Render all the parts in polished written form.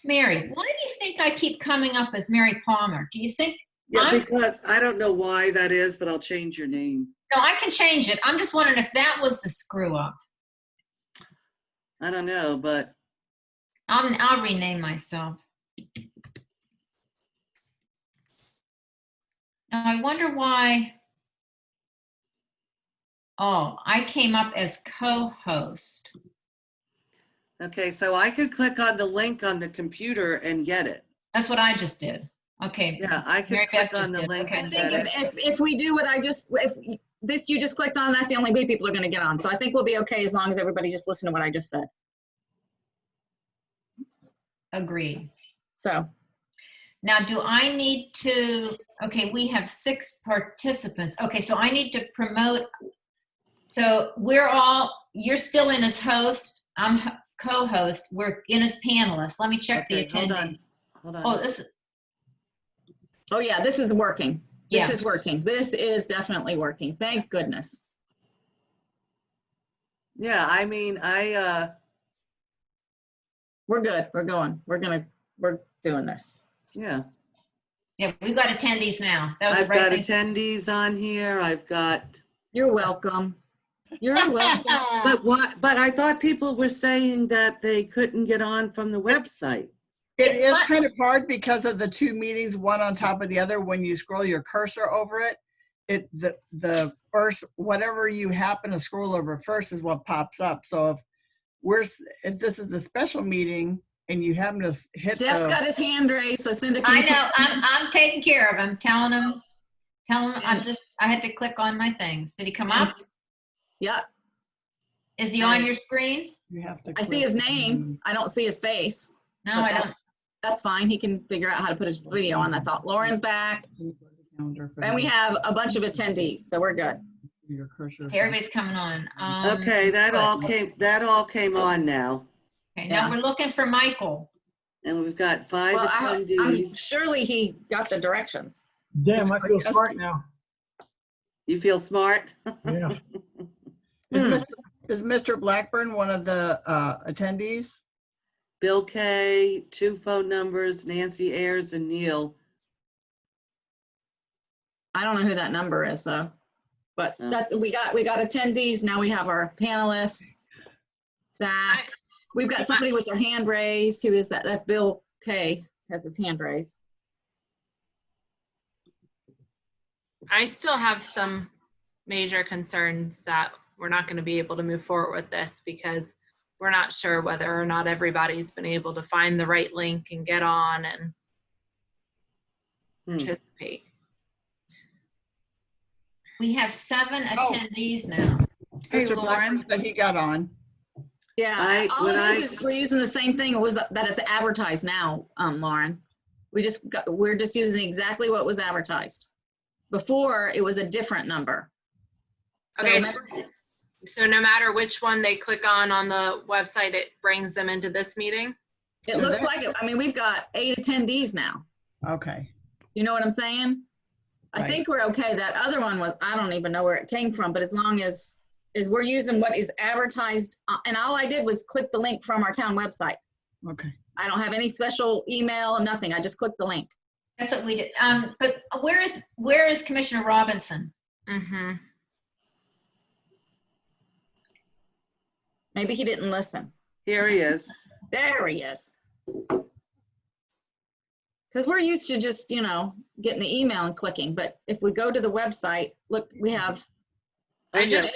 Mary, why do you think I keep coming up as Mary Palmer? Do you think Yeah, because I don't know why that is, but I'll change your name. No, I can change it. I'm just wondering if that was the screw up. I don't know, but I'll rename myself. Now I wonder why. Oh, I came up as co-host. okay, so I could click on the link on the computer and get it. That's what I just did. Okay. Yeah, I could Mary click Beth on the just did. link Okay. and I get think it. if we do what I just, if this you just clicked on, that's the only way people are going to get on. So I think we'll be okay as long as everybody just listen to what I just said. Agreed. So Now, do I need to, okay, we have 6 participants. Okay, so I need to promote. So you're still in as host. I'm co-host. We're in as panelists. Let me check the attendee. Hold on. Oh, this is, oh yeah, this is working. This Yeah. is working. This is definitely working. Thank goodness. Yeah, I mean, We're good. We're going. We're doing this. yeah. yeah, we've got attendees now. That was the I've right got thing. attendees on here. I've got, You're welcome. You're welcome. but what, but I thought people were saying that they couldn't get on from the website. It is kind of hard because of the 2 meetings, one on top of the other. When you scroll your cursor over it, the first, whatever you happen to scroll over first is what pops up. So if this is the special meeting and you happen to hit Jeff's got his hand raised, so Cindy I know. I'm taking care of him. Telling him. I had to click on my things. Did he come up? Yep. Is he on your screen? you have to I see his name. I don't see his face. No, But I don't. That's fine. He can figure out how to put his video on. That's all. Lauren's back. And we have a bunch of attendees, so we're good. Your cursor. Okay, everybody's coming on. Okay, that all came on now. Okay, now we're looking for Michael. And we've got 5 Well, attendees. surely he got the directions. Damn, I feel smart now. You feel smart? Yeah. Is Mr. Blackburn one of the attendees? Bill K, 2 phone numbers, Nancy Ayers and Neil. I don't know who that number is though, but Oh. we got attendees. Now we have our panelists. Zach, we've got somebody with their hand raised. Who is that? That's Bill K has his hand raised. I still have some major concerns that we're not going to be able to move forward with this because we're not sure whether or not everybody's been able to find the right link and get on and participate. We have 7 attendees now. Hey, Mr. Lauren. Blackburn said he got on. Yeah, we're using the same thing. It was that it's advertised now, Lauren. We're just using exactly what was advertised. Before it was a different number. So Okay. remember, So no matter which one they click on the website, it brings them into this meeting? it looks like it. I mean, we've got 8 attendees now. Okay. You know what I'm saying? I think we're okay. That other one was, I don't even know where it came from, but as long as we're using what is advertised, and all I did was click the link from our town website. Okay. I don't have any special email, nothing. I just clicked the link. That's what we did. But where is Commissioner Robinson? Mm-hmm. Maybe he didn't listen. Here he is. There he is. Because we're used to just, getting the email and clicking. But if we go to the website, look, we have Oh, yeah.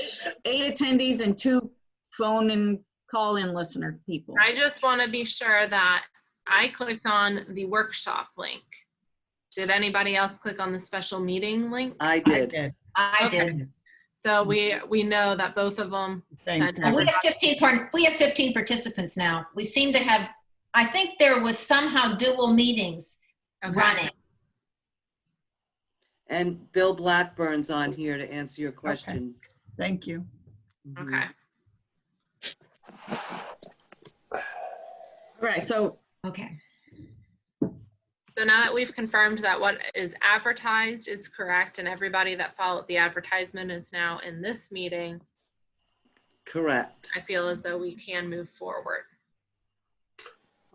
8 attendees and 2 phone and call-in listener people. I just want to be sure that I clicked on the workshop link. Did anybody else click on the special meeting link? I did. I Okay. did. So we know that both of them. Thank And we have 15 participants now. We seem to have, I think there was somehow dual meetings running. And Bill Blackburn's on here to answer your question. Thank you. Mhm. Okay. Right, so Okay. So now that we've confirmed that what is advertised is correct and everybody that followed the advertisement is now in this meeting, Correct. I feel as though we can move forward.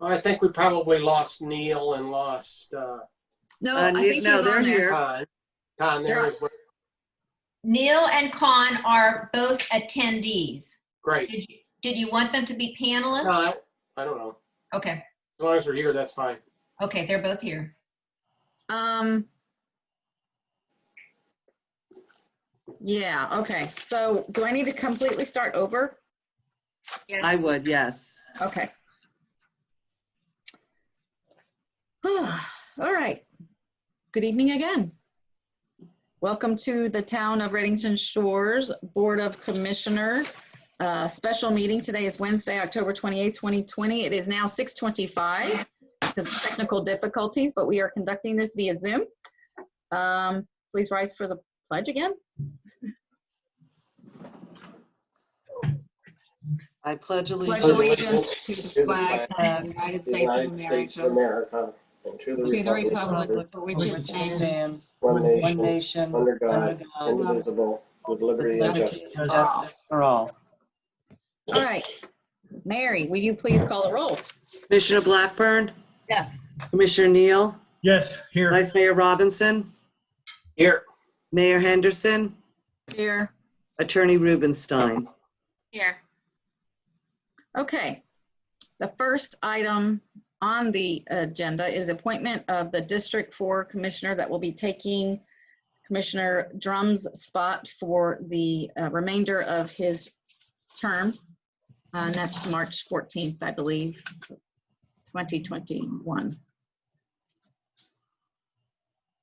I think we probably lost Neil and lost No, I think no, he's they're on there. here. Con. Con there as well. Neil and Con are both attendees. Great. Did you want them to be panelists? No, I don't know. Okay. As long as they're here, that's fine. Okay, they're both here. Yeah, okay. So do I need to completely start over? Yes. I would, yes. Okay. All right. Good evening again. Welcome to the Town of Redington Shores Board of Commissioner special meeting. Today is Wednesday, October 28th, 2020. It is now 6:25 because of technical difficulties, but we are conducting this via Zoom. Please rise for the pledge again. I pledge Pledge allegiance allegiance to the flag of the United States of America, and to to the republic for which it stands, one one nation, nation, under God, under God, indivisible, with with liberty and liberty justice. and justice for all. All right. Mary, will you please call the roll? Commissioner Blackburn, Yes. Commissioner Neal, Yes, here. Vice Mayor Robinson, Here. Mayor Henderson, Here. Attorney Rubenstein. Here. Okay. The first item on the agenda is appointment of the District 4 Commissioner that will be taking Commissioner Drum's spot for the remainder of his term. And that's March 14th, I believe, 2021.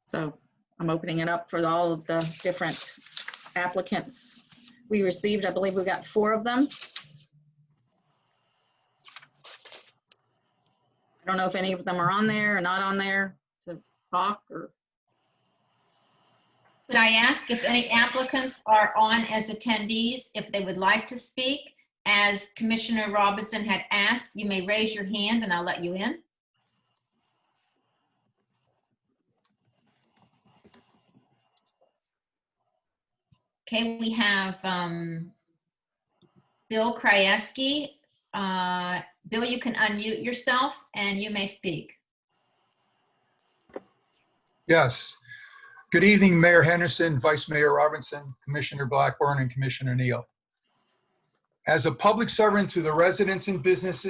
So I'm opening it up for all of the different applicants we received. I believe we got 4 of them. I don't know if any of them are on there or not on there to talk or. Could I ask if any applicants are on as attendees, if they would like to speak? As Commissioner Robinson had asked, you may raise your hand and I'll let you in. Okay, we have Bill Krajewski. Bill, you can unmute yourself and you may speak. Yes. Good evening, Mayor Henderson, Vice Mayor Robinson, Commissioner Blackburn, and Commissioner Neal. As a public servant to the residents and business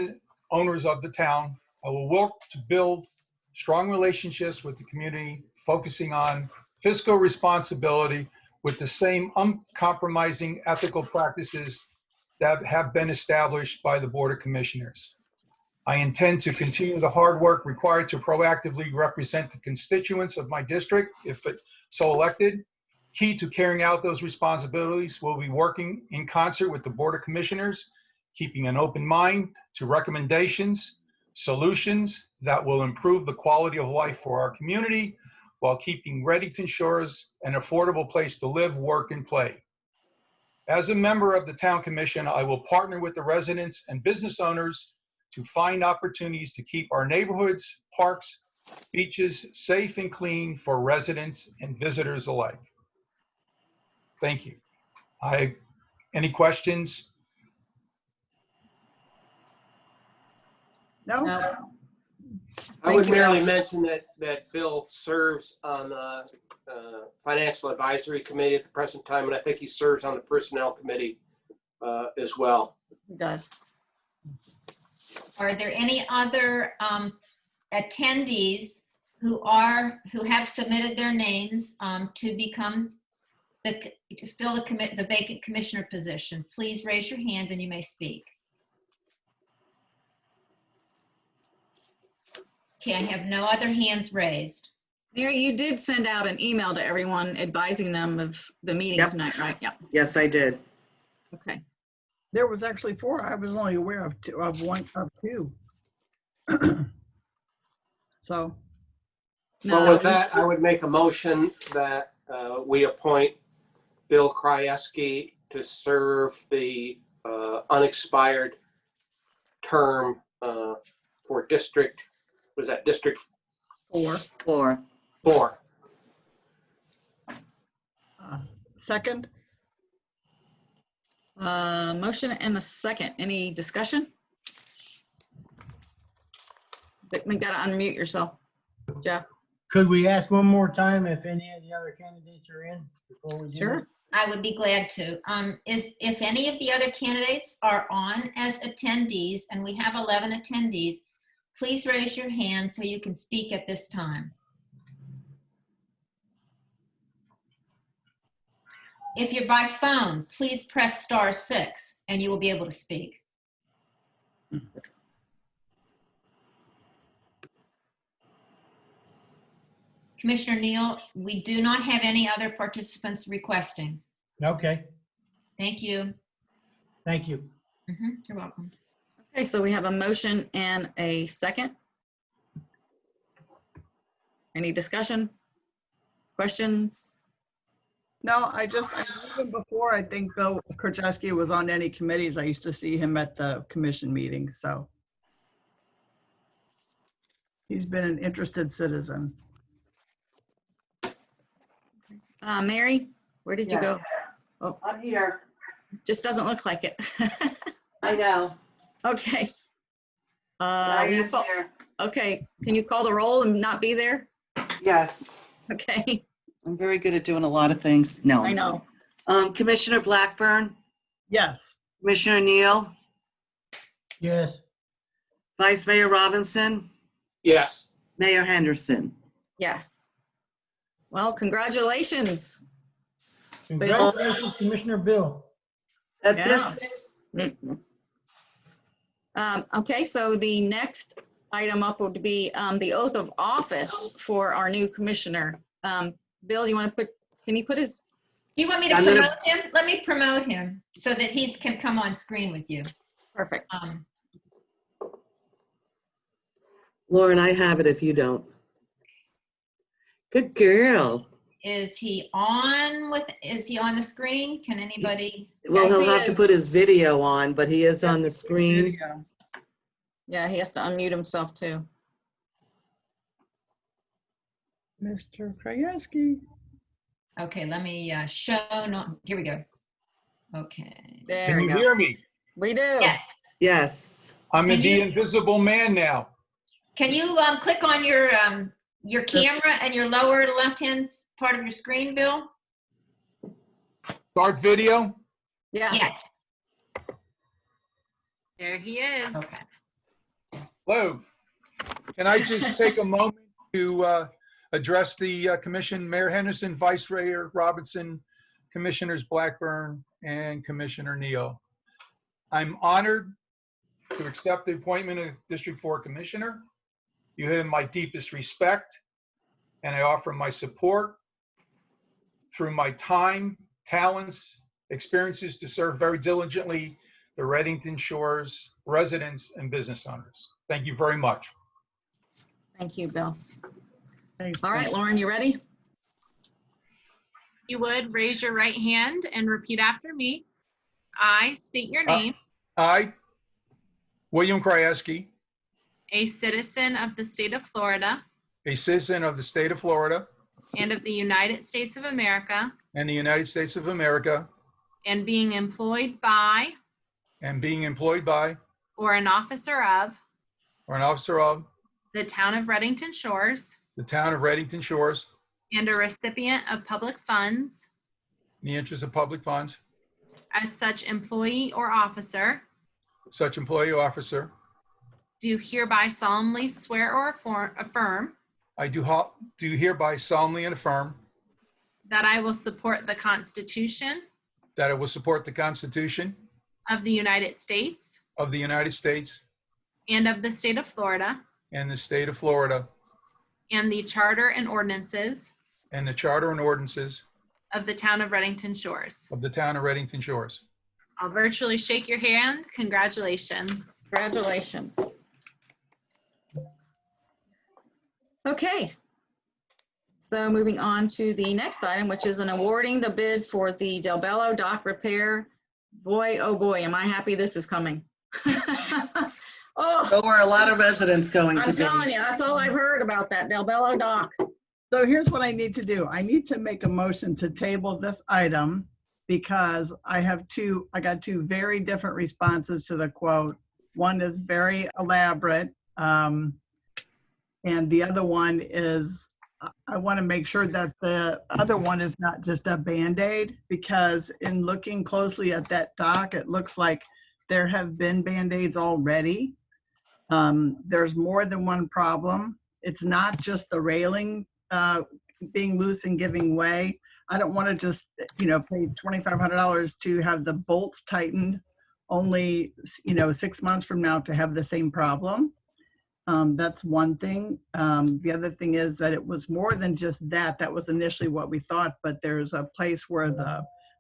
owners of the town, I will work to build strong relationships with the community, focusing on fiscal responsibility with the same uncompromising ethical practices that have been established by the Board of Commissioners. I intend to continue the hard work required to proactively represent the constituents of my district, if so elected. Key to carrying out those responsibilities will be working in concert with the Board of Commissioners, keeping an open mind to recommendations, solutions that will improve the quality of life for our community while keeping Redington Shores an affordable place to live, work, and play. As a member of the Town Commission, I will partner with the residents and business owners to find opportunities to keep our neighborhoods, parks, beaches safe and clean for residents and visitors alike. Thank you. Any questions? No? No. I would Thank you. merely mention that Bill serves on the Financial Advisory Committee at the present time, and I think he serves on the Personnel Committee as well. It does. Are there any other attendees who have submitted their names to become to fill the vacant commissioner position? Please raise your hand and you may speak. Okay, I have no other hands raised. Mary, you did send out an email to everyone advising them of the meeting Yep. tonight, right? Yeah. Yes, I did. Okay. There was actually 4. I was only aware of 2. So, Well, No, with that, I would make a motion that we appoint Bill Krajewski to serve the unexpired term for District 4. 4. 4. second? Motion and a second. Any discussion? You gotta unmute yourself, Jeff. Could we ask one more time if any of the other candidates are in before we do? Sure. I would be glad to. If any of the other candidates are on as attendees, and we have 11 attendees, please raise your hand so you can speak at this time. If you're by phone, please press *6 and you will be able to speak. Commissioner Neal, we do not have any other participants requesting. Okay, Thank you. thank you. You're welcome. Okay, so we have a motion and a second. Any discussion? Questions? No, even before I think Bill Krajewski was on any committees, I used to see him at the commission meetings, so. He's been an interested citizen. Mary, where did you go? Oh, I'm here. just doesn't look like it. I know. Okay. I will you am call- here. Okay, can you call the roll and not be there? Yes, Okay, I'm very good at doing a lot of things. No. I know. Commissioner Blackburn, Yes. Commissioner Neal, Yes, Vice Mayor Robinson, Yes. Mayor Henderson. Yes. Well, congratulations. congratulations, Commissioner Bill. At Yeah. this, Okay, so the next item up would be the oath of office for our new commissioner. Bill, you want to can you put his, Do you want me to I'm gonna- promote him? Let me promote him so that he can come on screen with you. perfect. Lauren, I have it if you don't. Good girl. Is he on the screen? Can anybody? Well, Yes, he'll he have to is. put his video on, but he is on the screen. Video. Yeah, he has to unmute himself too. Mr. Krajewski. Okay, let me show, no, here we go. Okay. There Can we you go. hear me? We do. Yes. Yes. I'm Can the you- invisible man now. Can you click on your camera and your lower left-hand part of your screen, Bill? Start video. Yes. There he is. Okay. Hello. Can I just take a moment to address the commission, Mayor Henderson, Vice Mayor Robinson, Commissioners Blackburn, and Commissioner Neal. I'm honored to accept the appointment of District 4 Commissioner. You have my deepest respect, and I offer my support through my time, talents, experiences to serve very diligently the Redington Shores residents and business owners. Thank you very much. Thank you, Bill. Thanks, All right, Bill. Lauren, you ready? You would raise your right hand and repeat after me. I state your name, I, William Krajewski, a citizen of the state of Florida a citizen of the state of Florida and of the United States of America, and the United States of America, and being employed by and being employed by or an officer of or an officer of the town of Redington Shores the town of Redington Shores and a recipient of public funds in the interest of public funds, as such employee or officer, such employee or officer, do hereby solemnly swear or affirm I do hereby solemnly and affirm that I will support the Constitution that I will support the Constitution of the United States of the United States and of the state of Florida, and the state of Florida, and the charter and ordinances and the charter and ordinances of the town of Redington Shores. of the town of Redington Shores. I'll virtually shake your hand. Congratulations. Congratulations. Okay. So moving on to the next item, which is an awarding the bid for the Dalbello dock repair. Boy, oh boy, am I happy this is coming. Oh, So are a lot of residents going I'm to telling be. you, that's all I've heard about that Dalbello dock. So here's what I need to do. I need to make a motion to table this item because I got two very different responses to the quote. One is very elaborate, And the other one is, I want to make sure that the other one is not just a Band-Aid, because in looking closely at that doc, it looks like there have been Band-Aids already. There's more than one problem. It's not just the railing being loose and giving way. I don't want to just, pay $2,500 to have the bolts tightened only, 6 months from now to have the same problem. That's one thing. The other thing is that it was more than just that. That was initially what we thought, but there's a place where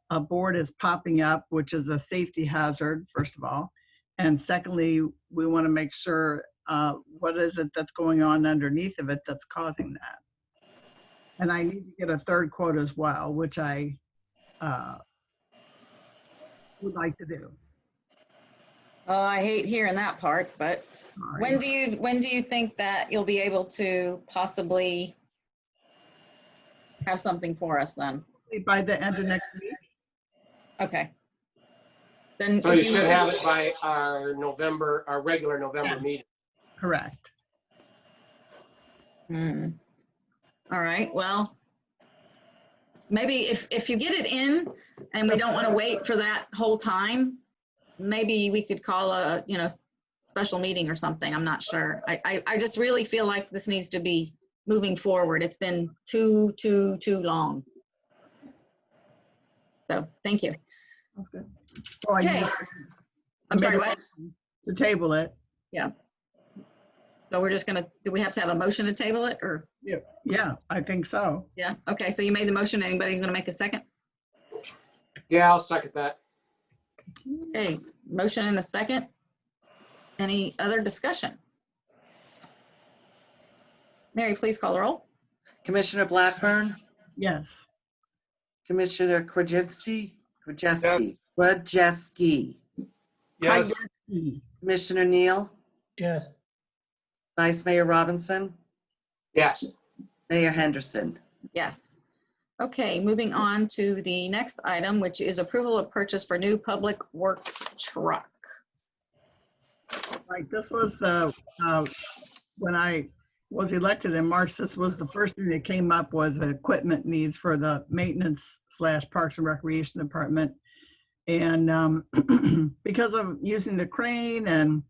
a board is popping up, which is a safety hazard, first of all. And secondly, we want to make sure what is it that's going on underneath of it that's causing that. And I need to get a third quote as well, which I would like to do. Oh, I hate hearing that part, but when do you think that you'll be able to possibly have something for us then? By the end of next week. Okay. Then So you should have it by our regular November meeting. Correct. All right, well, maybe if you get it in and we don't want to wait for that whole time, maybe we could call a, special meeting or something. I'm not sure. I just really feel like this needs to be moving forward. It's been too long. So, thank you. That's good. Oh, I Okay. need I'm sorry, what? to table it. Yeah. So we're just gonna, do we have to have a motion to table it or? Yeah, I think so. Yeah, okay, so you made the motion. Anybody gonna make a second? Yeah, I'll second that. Okay, motion and a second. Any other discussion? Mary, please call the roll. Commissioner Blackburn, Yes. Commissioner Krajewski, Yes. Commissioner Neal, Yes. Vice Mayor Robinson, Yes. Mayor Henderson. Yes. Okay, moving on to the next item, which is approval of purchase for new public works truck. Right, this was when I was elected in March, this was the first thing that came up was the equipment needs for the maintenance / Parks and Recreation Department. And because of using the crane and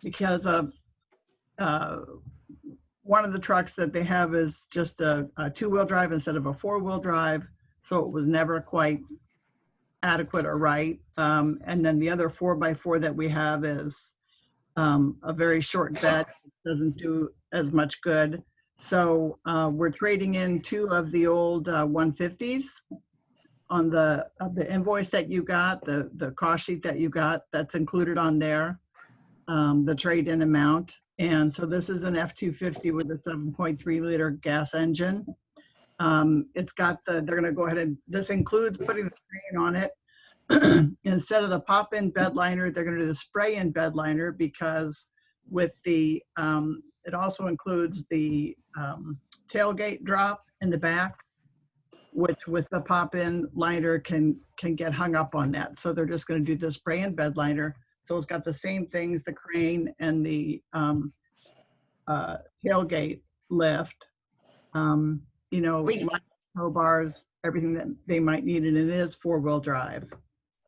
because of one of the trucks that they have is just a 2-wheel drive instead of a 4-wheel drive. So it was never quite adequate or right. And then the other 4x4 that we have is a very short bed, doesn't do as much good. So we're trading in 2 of the old 150s on the invoice that you got, the cost sheet that you got, that's included on there, the trade-in amount. And so this is an F-250 with a 7.3 liter gas engine. It's got they're gonna go ahead and, this includes putting the crane on it. Instead of the pop-in bed liner, they're gonna do the spray-in bed liner because with the, it also includes the tailgate drop in the back, which with the pop-in liner can get hung up on that. So they're just gonna do the spray-in bed liner. So it's got the same things, the crane and the tailgate lift, tow bars, everything that they might need, and it is 4-wheel drive.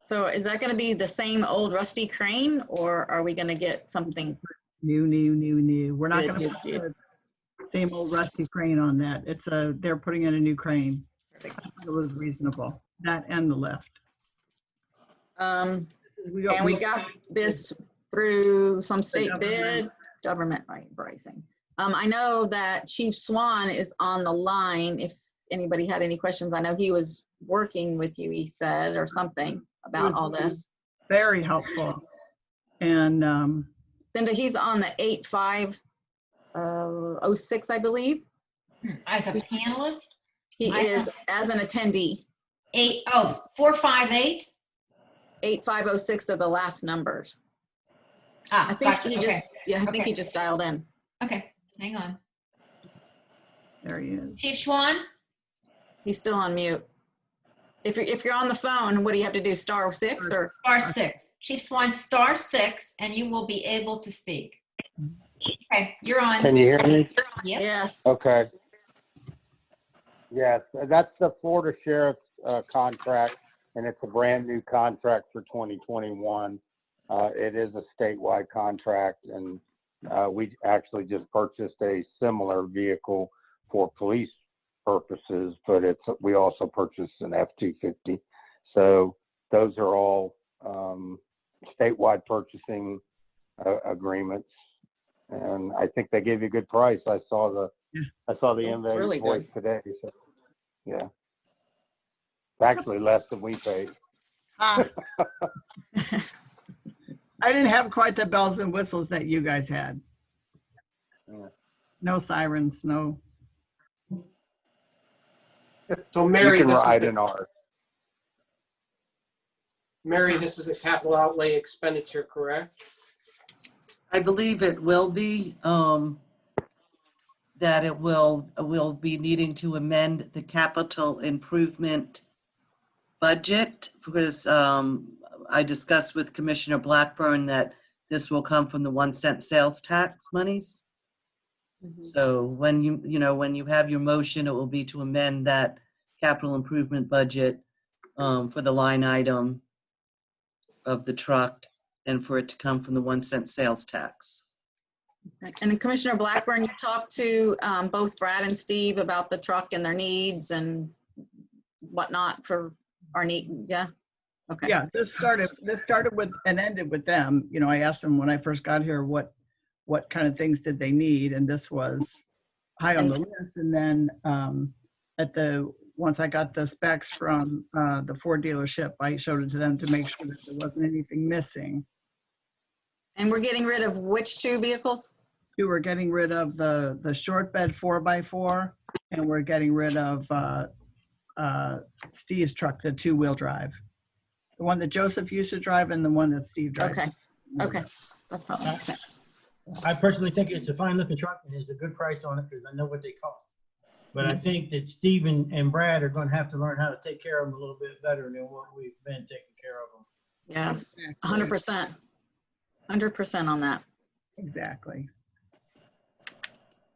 So is that gonna be the same old rusty crane or are we gonna get something? New. We're not gonna Good. put the same old rusty crane on that. They're putting in a new crane. I thought it was reasonable, that and the lift. And we got this through some state bid, government pricing. I know that Chief Swan is on the line. If anybody had any questions, I know he was working with you, he said, or something about all this. Very helpful. And Cinda, he's on the 8506, I believe. As a panelist? He is as an attendee. 458? 8506 are the last numbers. Ah, I think gotcha. he Okay. just, I think Okay. he just dialed in. Okay, hang on. there he is. Chief Schwan? He's still on mute. If you're on the phone, what do you have to do? Star 6 or? Star 6. Chief Swan, star 6, and you will be able to speak. Okay, you're on. Can you hear me? Yep. Yes. Okay. Yes, that's the Florida Sheriff's contract, and it's a brand new contract for 2021. It is a statewide contract, and we actually just purchased a similar vehicle for police purposes, but we also purchased an F-250. So those are all statewide purchasing agreements, and I think they gave you a good price. I saw the invoice really good. today. So yeah, it's actually less than we paid. I didn't have quite the bells and whistles that you guys had. Yeah. No sirens, no. So You Mary, can this ride is in ours. Mary, this is a capital outlay expenditure, correct? I believe it will be, that it will be needing to amend the capital improvement budget because I discussed with Commissioner Blackburn that this will come from the 1 cent sales tax monies. So when when you have your motion, it will be to amend that capital improvement budget for the line item of the truck and for it to come from the 1 cent sales tax. And Commissioner Blackburn, you talked to both Brad and Steve about the truck and their needs and whatnot for our need. Yeah. Okay. Yeah, this started with and ended with them. You know, I asked them when I first got here what kind of things did they need, and this was high on the list. And then once I got the specs from the Ford dealership, I showed it to them to make sure that there wasn't anything missing. And we're getting rid of which 2 vehicles? We were getting rid of the short bed 4x4, and we're getting rid of Steve's truck, the 2-wheel drive. The one that Joseph used to drive and the one that Steve drives. Okay. Okay. That's probably makes sense. I personally think it's a fine looking truck and it's a good price on it because I know what they cost. But I think that Steve and Brad are going to have to learn how to take care of them a little bit better than what we've been taking care of them. Yes. 100%. 100% on that. Exactly.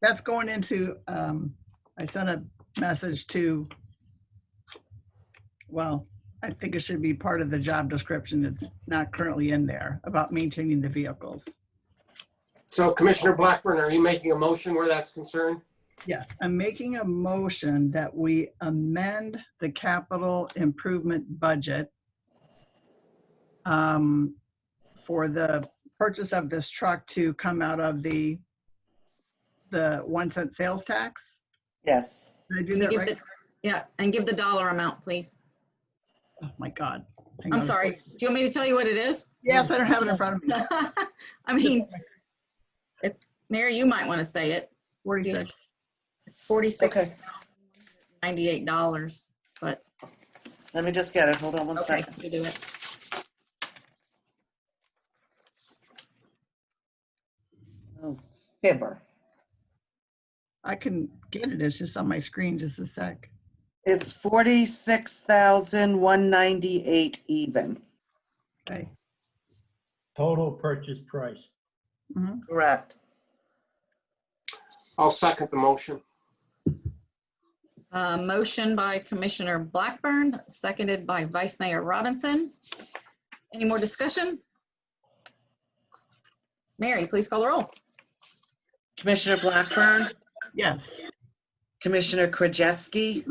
That's going into, I sent a message to, well, I think it should be part of the job description. It's not currently in there about maintaining the vehicles. So Commissioner Blackburn, are you making a motion where that's concerned? Yes, I'm making a motion that we amend the capital improvement budget for the purchase of this truck to come out of the 1 cent sales tax. Yes. Did I do that right? Yeah, and give the dollar amount, please. Oh my God. Hang I'm on. sorry. Do you want me to tell you what it is? Yes, I don't have it in front of me. I mean, it's, Mary, you might want to say it. 46. It's $46,098, Okay. but Let me just get it. Hold on one okay, second. you do it. Oh, Fibber. I can get it. It's just on my screen. Just a sec. It's 46,198 even. Okay. Total purchase price. Mhm. Correct. I'll second the motion. Motion by Commissioner Blackburn, seconded by Vice Mayor Robinson. Any more discussion? Mary, please call the roll. Commissioner Blackburn, Yes. Commissioner Krajewski,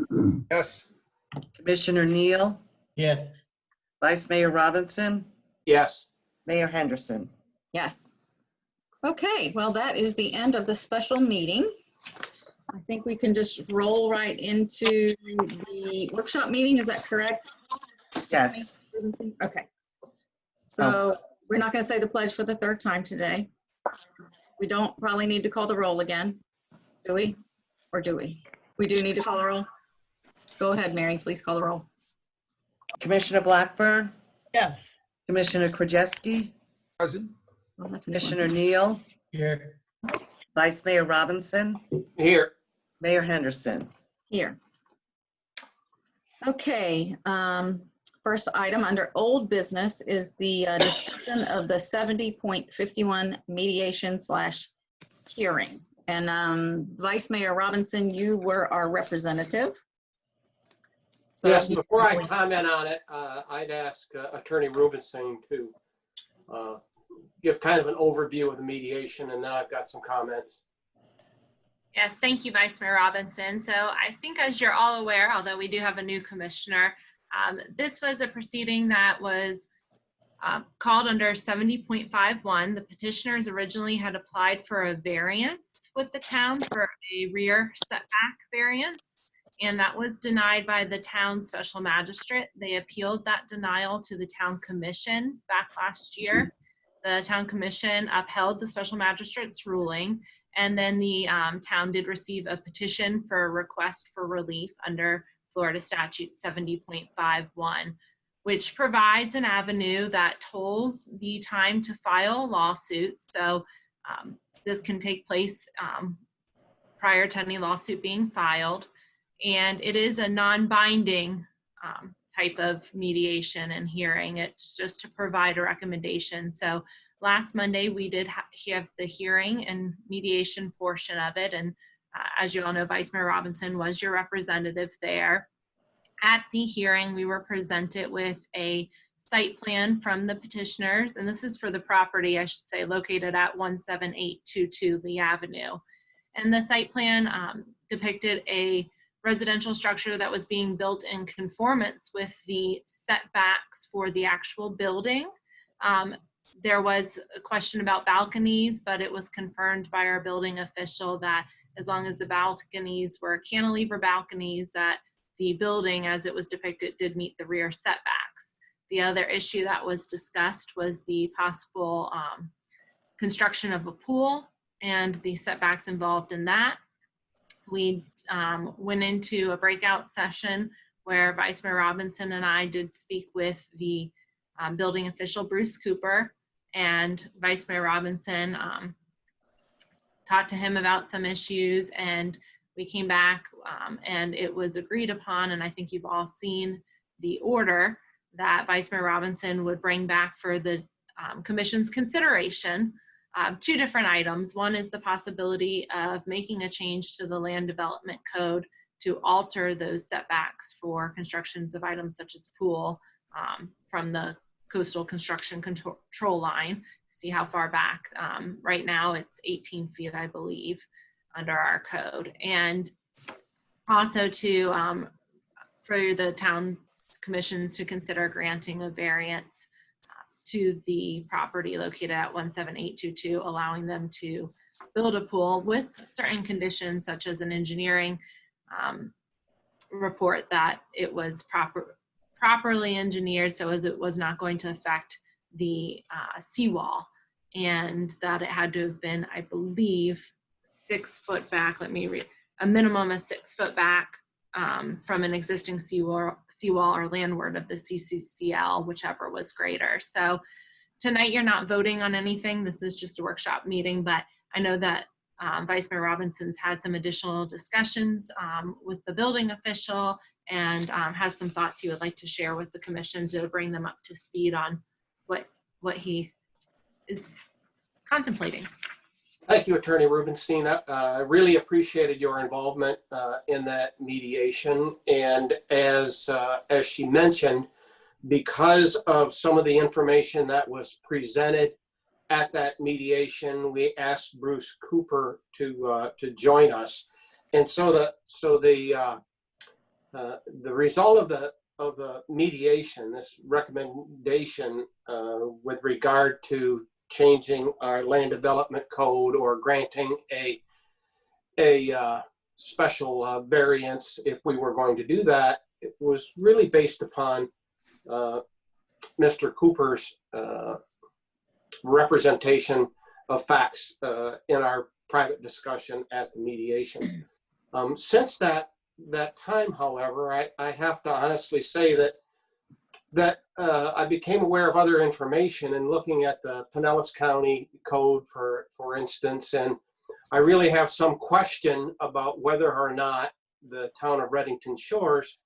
Yes. Commissioner Neal, Yes. Vice Mayor Robinson, Yes. Mayor Henderson. Yes. Okay, well, that is the end of the special meeting. I think we can just roll right into the workshop meeting. Is that correct? Yes. Okay. So we're not going to say the pledge for the 3rd time today. We don't probably need to call the roll again, do we? Or do we? We do need to call the roll. Go ahead, Mary, please call the roll. Commissioner Blackburn, Yes. Commissioner Krajewski, Present. Well, that's Commissioner important. Neal, Here. Vice Mayor Robinson, Here. Mayor Henderson. Here. Okay, first item under old business is the discussion of the 70.51 mediation / hearing. And Vice Mayor Robinson, you were our representative. So Yes, before I comment on it, I'd ask Attorney Rubenstein to give kind of an overview of the mediation, and then I've got some comments. Yes, thank you, Vice Mayor Robinson. So I think, as you're all aware, although we do have a new commissioner, this was a proceeding that was called under 70.51. The petitioners originally had applied for a variance with the town for a rear setback variance, and that was denied by the town special magistrate. They appealed that denial to the town commission back last year. The town commission upheld the special magistrate's ruling, and then the town did receive a petition for a request for relief under Florida statute 70.51, which provides an avenue that tolls the time to file lawsuits. So this can take place prior to any lawsuit being filed. And it is a non-binding type of mediation and hearing. It's just to provide a recommendation. So last Monday, we did have the hearing and mediation portion of it. And as you all know, Vice Mayor Robinson was your representative there. At the hearing, we were presented with a site plan from the petitioners, and this is for the property, I should say, located at 17822 Lee Avenue. And the site plan depicted a residential structure that was being built in conformance with the setbacks for the actual building. There was a question about balconies, but it was confirmed by our building official that as long as the balconies were cantilever balconies, that the building as it was depicted did meet the rear setbacks. The other issue that was discussed was the possible construction of a pool and the setbacks involved in that. We went into a breakout session where Vice Mayor Robinson and I did speak with the building official, Bruce Cooper, and Vice Mayor Robinson talked to him about some issues, and we came back and it was agreed upon, and I think you've all seen the order that Vice Mayor Robinson would bring back for the commission's consideration. Two different items. One is the possibility of making a change to the land development code to alter those setbacks for constructions of items such as pool from the coastal construction control line. See how far back. Right now it's 18 feet, I believe, under our code. And also to for the town commissions to consider granting a variance to the property located at 17822, allowing them to build a pool with certain conditions such as an engineering report that it was properly engineered so as it was not going to affect the seawall, and that it had to have been, I believe, 6 foot back. Let me read. A minimum of 6 foot back from an existing seawall or landward of the CCCL, whichever was greater. So tonight you're not voting on anything. This is just a workshop meeting, but I know that Vice Mayor Robinson's had some additional discussions with the building official and has some thoughts he would like to share with the commission to bring them up to speed on what he is contemplating. Thank you, Attorney Rubenstein. I really appreciated your involvement in that mediation. And as she mentioned, because of some of the information that was presented at that mediation, we asked Bruce Cooper to join us. And so the result of the mediation, this recommendation with regard to changing our land development code or granting a special variance if we were going to do that, it was really based upon Mr. Cooper's representation of facts in our private discussion at the mediation. Since that time, however, I have to honestly say that I became aware of other information and looking at the Pinellas County Code, for instance, and I really have some question about whether or not the town of Redington Shores,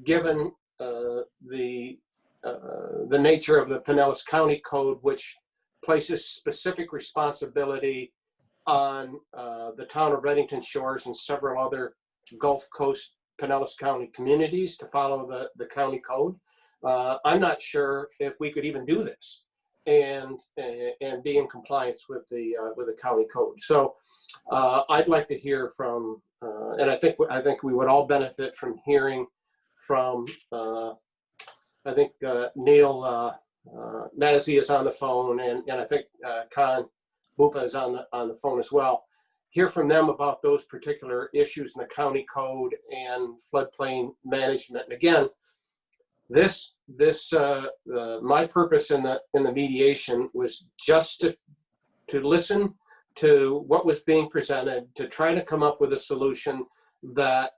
given the nature of the Pinellas County Code, which places specific responsibility on the town of Redington shores and several other Gulf Coast Pinellas County communities to follow the county code. I'm not sure if we could even do this and be in compliance with the county code. So I'd like to hear from, and I think we would all benefit from hearing from. I think Neil Mazzi is on the phone, and I think Khan Bupa is on the phone as well. Hear from them about those particular issues in the county code and floodplain management. And again, my purpose in the mediation was just to listen to what was being presented, to try to come up with a solution that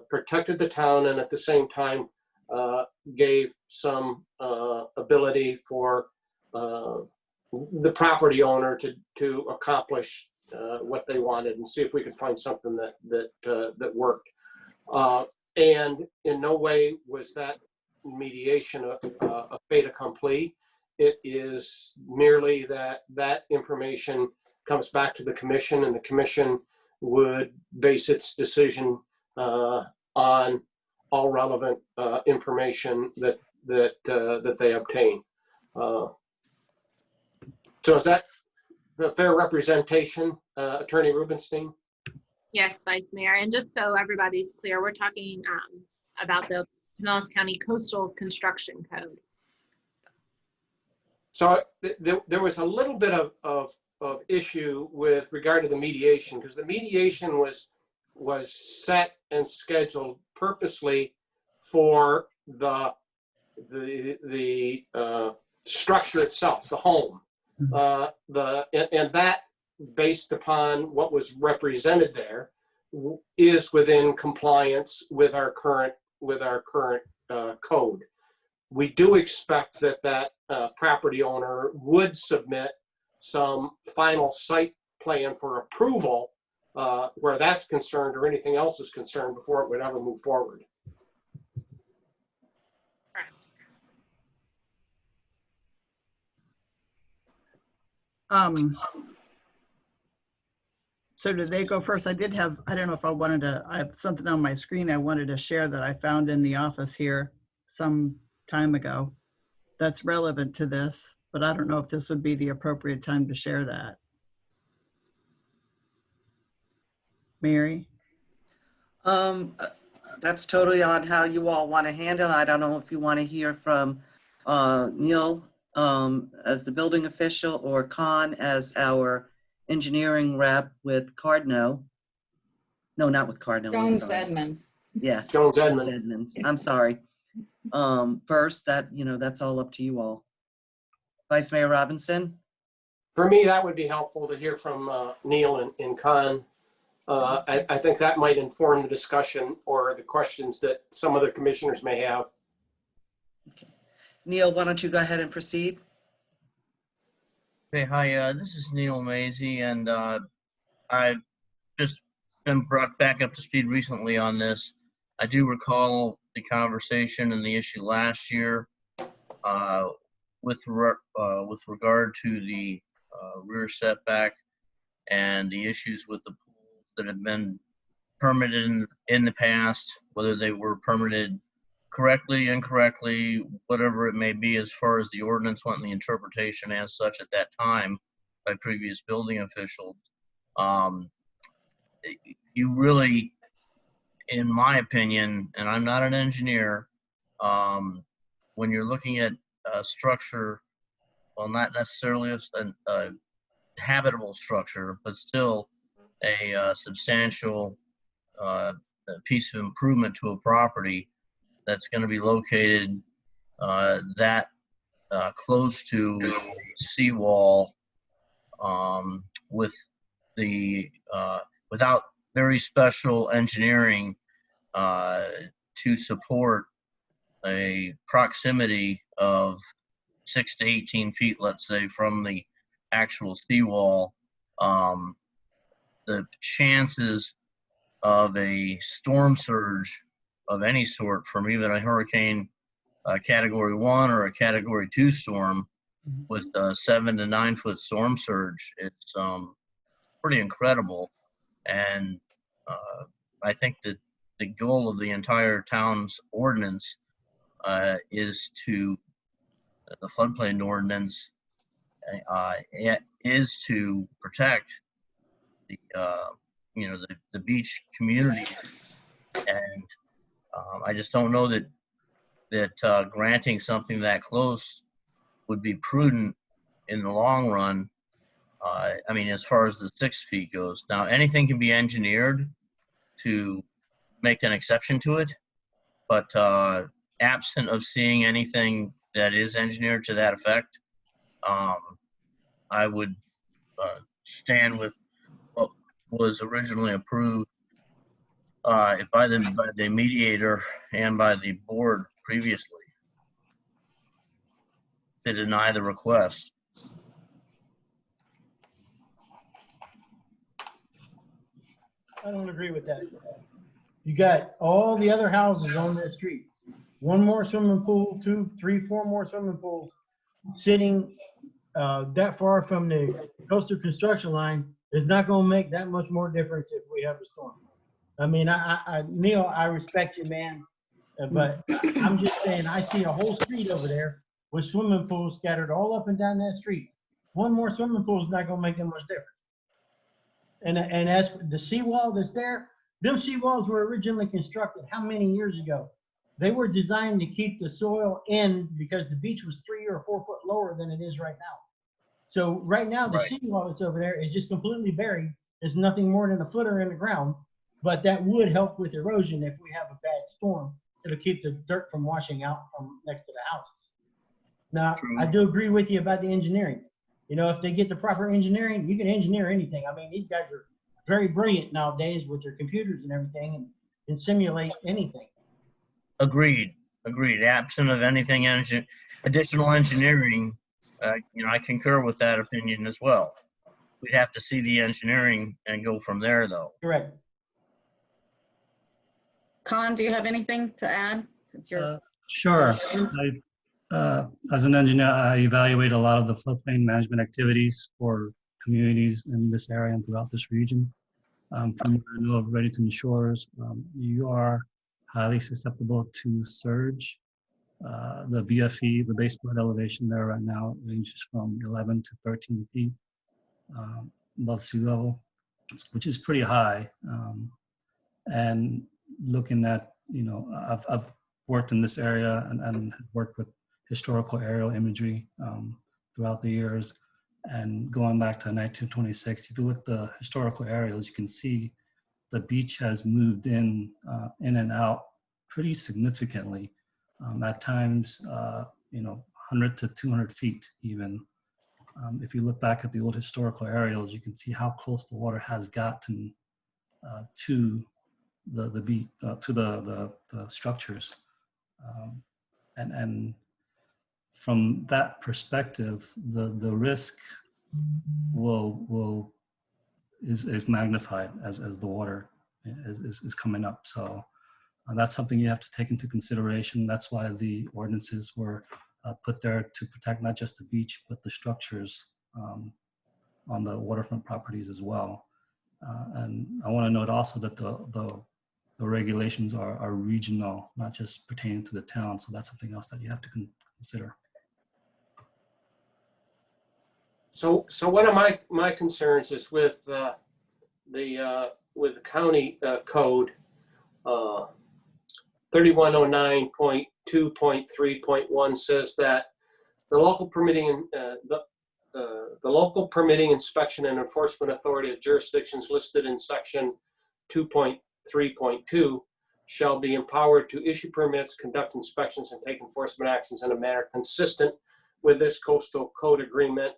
protected the town and at the same time gave some ability for the property owner to accomplish what they wanted, and see if we could find something that worked. And in no way was that mediation a fait accompli. It is merely that information comes back to the commission, and the commission would base its decision on all relevant information that they obtain. So is that a fair representation, Attorney Rubenstein? Yes, Vice Mayor. And just so everybody's clear, we're talking about the Pinellas County Coastal Construction Code. So there was a little bit of issue with regard to the mediation, because the mediation was set and scheduled purposely for the structure itself, the home, and that, based upon what was represented there, is within compliance with our current code. We do expect that property owner would submit some final site plan for approval where that's concerned or anything else is concerned before it would ever move forward. So did they go first? I don't know if I have something on my screen I wanted to share that I found in the office here some time ago that's relevant to this, but I don't know if this would be the appropriate time to share that. Mary? That's totally on how you all want to handle it. I don't know if you want to hear from Neil as the building official or Khan as our engineering rep with Cardno. No, not with Cardno. Jones Edmonds. Yes, Jones Edmonds. I'm sorry. First, that's all up to you all. Vice Mayor Robinson? For me, that would be helpful to hear from Neil and Khan. I think that might inform the discussion or the questions that some of the commissioners may have. Okay. Neil, why don't you go ahead and proceed? Hey, hi, this is Neil Mazey, and I've just been brought back up to speed recently on this. I do recall the conversation and the issue last year with regard to the rear setback and the issues with the pools that have been permitted in the past, whether they were permitted correctly, incorrectly, whatever it may be, as far as the ordinance went and the interpretation as such at that time by previous building officials. You really, in my opinion, and I'm not an engineer, when you're looking at a structure, well, not necessarily a habitable structure, but still a substantial piece of improvement to a property that's going to be located that close to seawall with the without very special engineering to support a proximity of 6 to 18 feet, let's say, from the actual seawall. The chances of a storm surge of any sort from even a hurricane category 1 or a category 2 storm with a 7 to 9 foot storm surge, it's pretty incredible. And I think that the goal of the entire town's ordinance is to, the floodplain ordinance is to protect the, the beach community. And I just don't know that granting something that close would be prudent in the long run. I mean, as far as the 6 feet goes. Now, anything can be engineered to make an exception to it, but absent of seeing anything that is engineered to that effect, I would stand with what was originally approved by the mediator and by the board previously to deny the request. I don't agree with that. You got all the other houses on that street. One more swimming pool, 2, 3, 4 more swimming pools sitting that far from the coastal construction line is not going to make that much more difference if we have a storm. I mean, Neil, I respect you, man, but I'm just saying I see a whole street over there with swimming pools scattered all up and down that street. One more swimming pool is not going to make that much difference. And as for the seawall that's there, them seawalls were originally constructed how many years ago? They were designed to keep the soil in because the beach was 3 or 4 foot lower than it is right now. So right now, the seawall that's over there is just completely buried. There's nothing more than a footer in the ground, but that would help with erosion if we have a bad storm. It'll keep the dirt from washing out from next to the houses. Now, I do agree with you about the engineering. You know, if they get the proper engineering, you can engineer anything. I mean, these guys are very brilliant nowadays with their computers and everything and can simulate anything. Agreed. Absent of anything additional engineering, I concur with that opinion as well. We'd have to see the engineering and go from there, though. Correct. Con, do you have anything to add? Since you're Sure. As an engineer, I evaluate a lot of the floodplain management activities for communities in this area and throughout this region. From what I know of Redington shores, you are highly susceptible to surge. The BFE, the base flood elevation there right now ranges from 11 to 13 feet above sea level, which is pretty high. And looking at, I've worked in this area and worked with historical aerial imagery throughout the years. And going back to 1926, if you look at the historical aerials, you can see the beach has moved in and out pretty significantly. At times, 100 to 200 feet even. If you look back at the old historical aerials, you can see how close the water has gotten to the beach, to the structures. And from that perspective, the risk is magnified as the water is coming up. So that's something you have to take into consideration. That's why the ordinances were put there to protect not just the beach, but the structures on the waterfront properties as well. And I want to note also that the regulations are regional, not just pertaining to the town. So that's something else that you have to consider. So one of my concerns is with the county code 3109.2.3.1 says that the local permitting inspection and enforcement authority of jurisdictions listed in section 2.3.2 shall be empowered to issue permits, conduct inspections, and take enforcement actions in a manner consistent with this coastal code agreement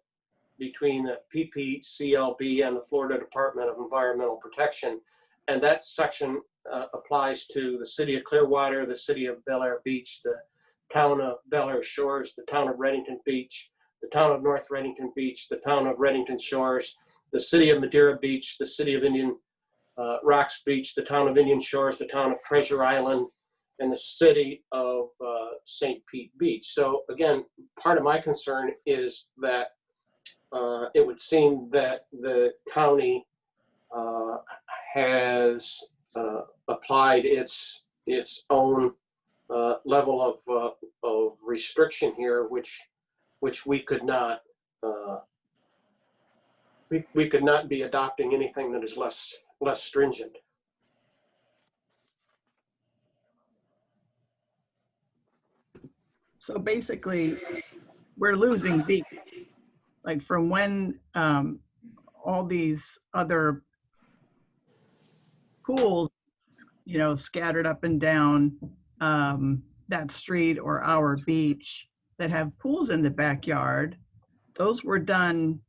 between the PPCLB and the Florida Department of Environmental Protection. And that section applies to the city of Clearwater, the city of Bel Air Beach, the town of Bel Air Shores, the town of Redington Beach, the town of North Redington Beach, the town of Redington Shores, the city of Madeira Beach, the city of Indian Rocks Beach, the town of Indian Shores, the town of Treasure Island, and the city of St. Pete Beach. So again, part of my concern is that it would seem that the county has applied its own level of restriction here, which we could not we could not be adopting anything that is less stringent. So basically, we're losing beat. Like from when all these other pools, you know, scattered up and down that street or our beach that have pools in the backyard, those were done,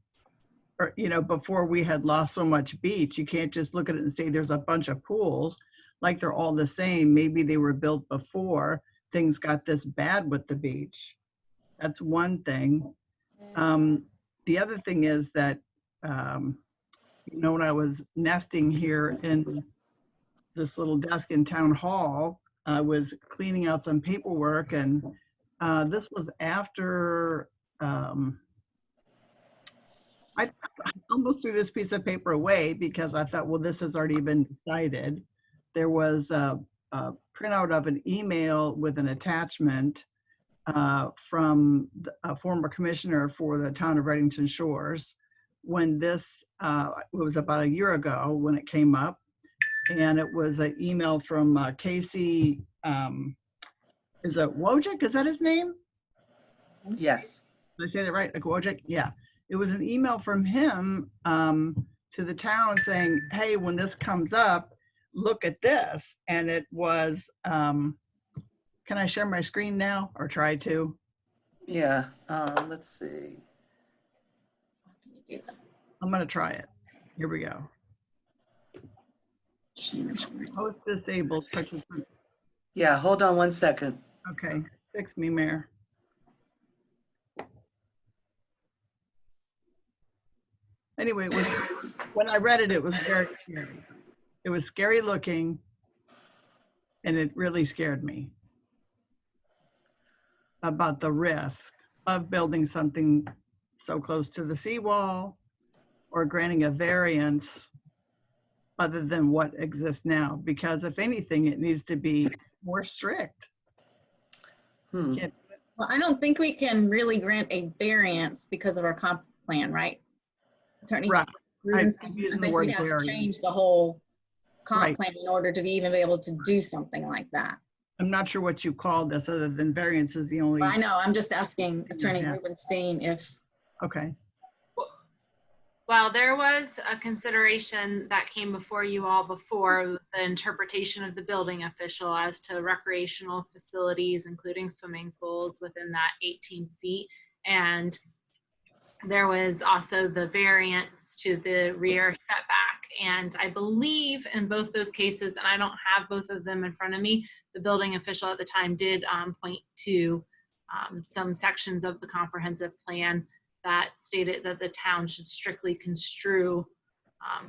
or, you know, before we had lost so much beach. You can't just look at it and say there's a bunch of pools like they're all the same. Maybe they were built before things got this bad with the beach. That's one thing. The other thing is that, you know, when I was nesting here in this little desk in town hall, I was cleaning out some paperwork, and this was after I almost threw this piece of paper away because I thought, well, this has already been decided. There was a printout of an email with an attachment from a former commissioner for the town of Redington Shores when this, it was about a year ago when it came up. And it was an email from Casey, is it Wojcik? Is that his name? Yes. Did I say that right? Like Wojcik? Yeah. It was an email from him to the town saying, hey, when this comes up, look at this. And it was, can I share my screen now or try to? Yeah. Let's see. I'm going to try it. Here we go. Host disabled participant. Yeah, hold on one second. Okay, fix me, Mayor. Anyway, it was, when I read it, it was very scary. It was scary looking, and it really scared me about the risk of building something so close to the seawall or granting a variance other than what exists now, because if anything, it needs to be more strict. Well, I don't think we can really grant a variance because of our comp plan, right? Attorney Right. Rubenstein, I'm using I the think word we'd have to variance. change the whole comp Right. plan in order to even be able to do something like that. I'm not sure what you call this other than variance is the only, But I know, I'm just asking Attorney Yeah. Rubenstein if, okay. Well, there was a consideration that came before you all before the interpretation of the building official as to recreational facilities, including swimming pools within that 18 feet. And there was also the variance to the rear setback. And I believe in both those cases, and I don't have both of them in front of me, the building official at the time did point to some sections of the comprehensive plan that stated that the town should strictly construe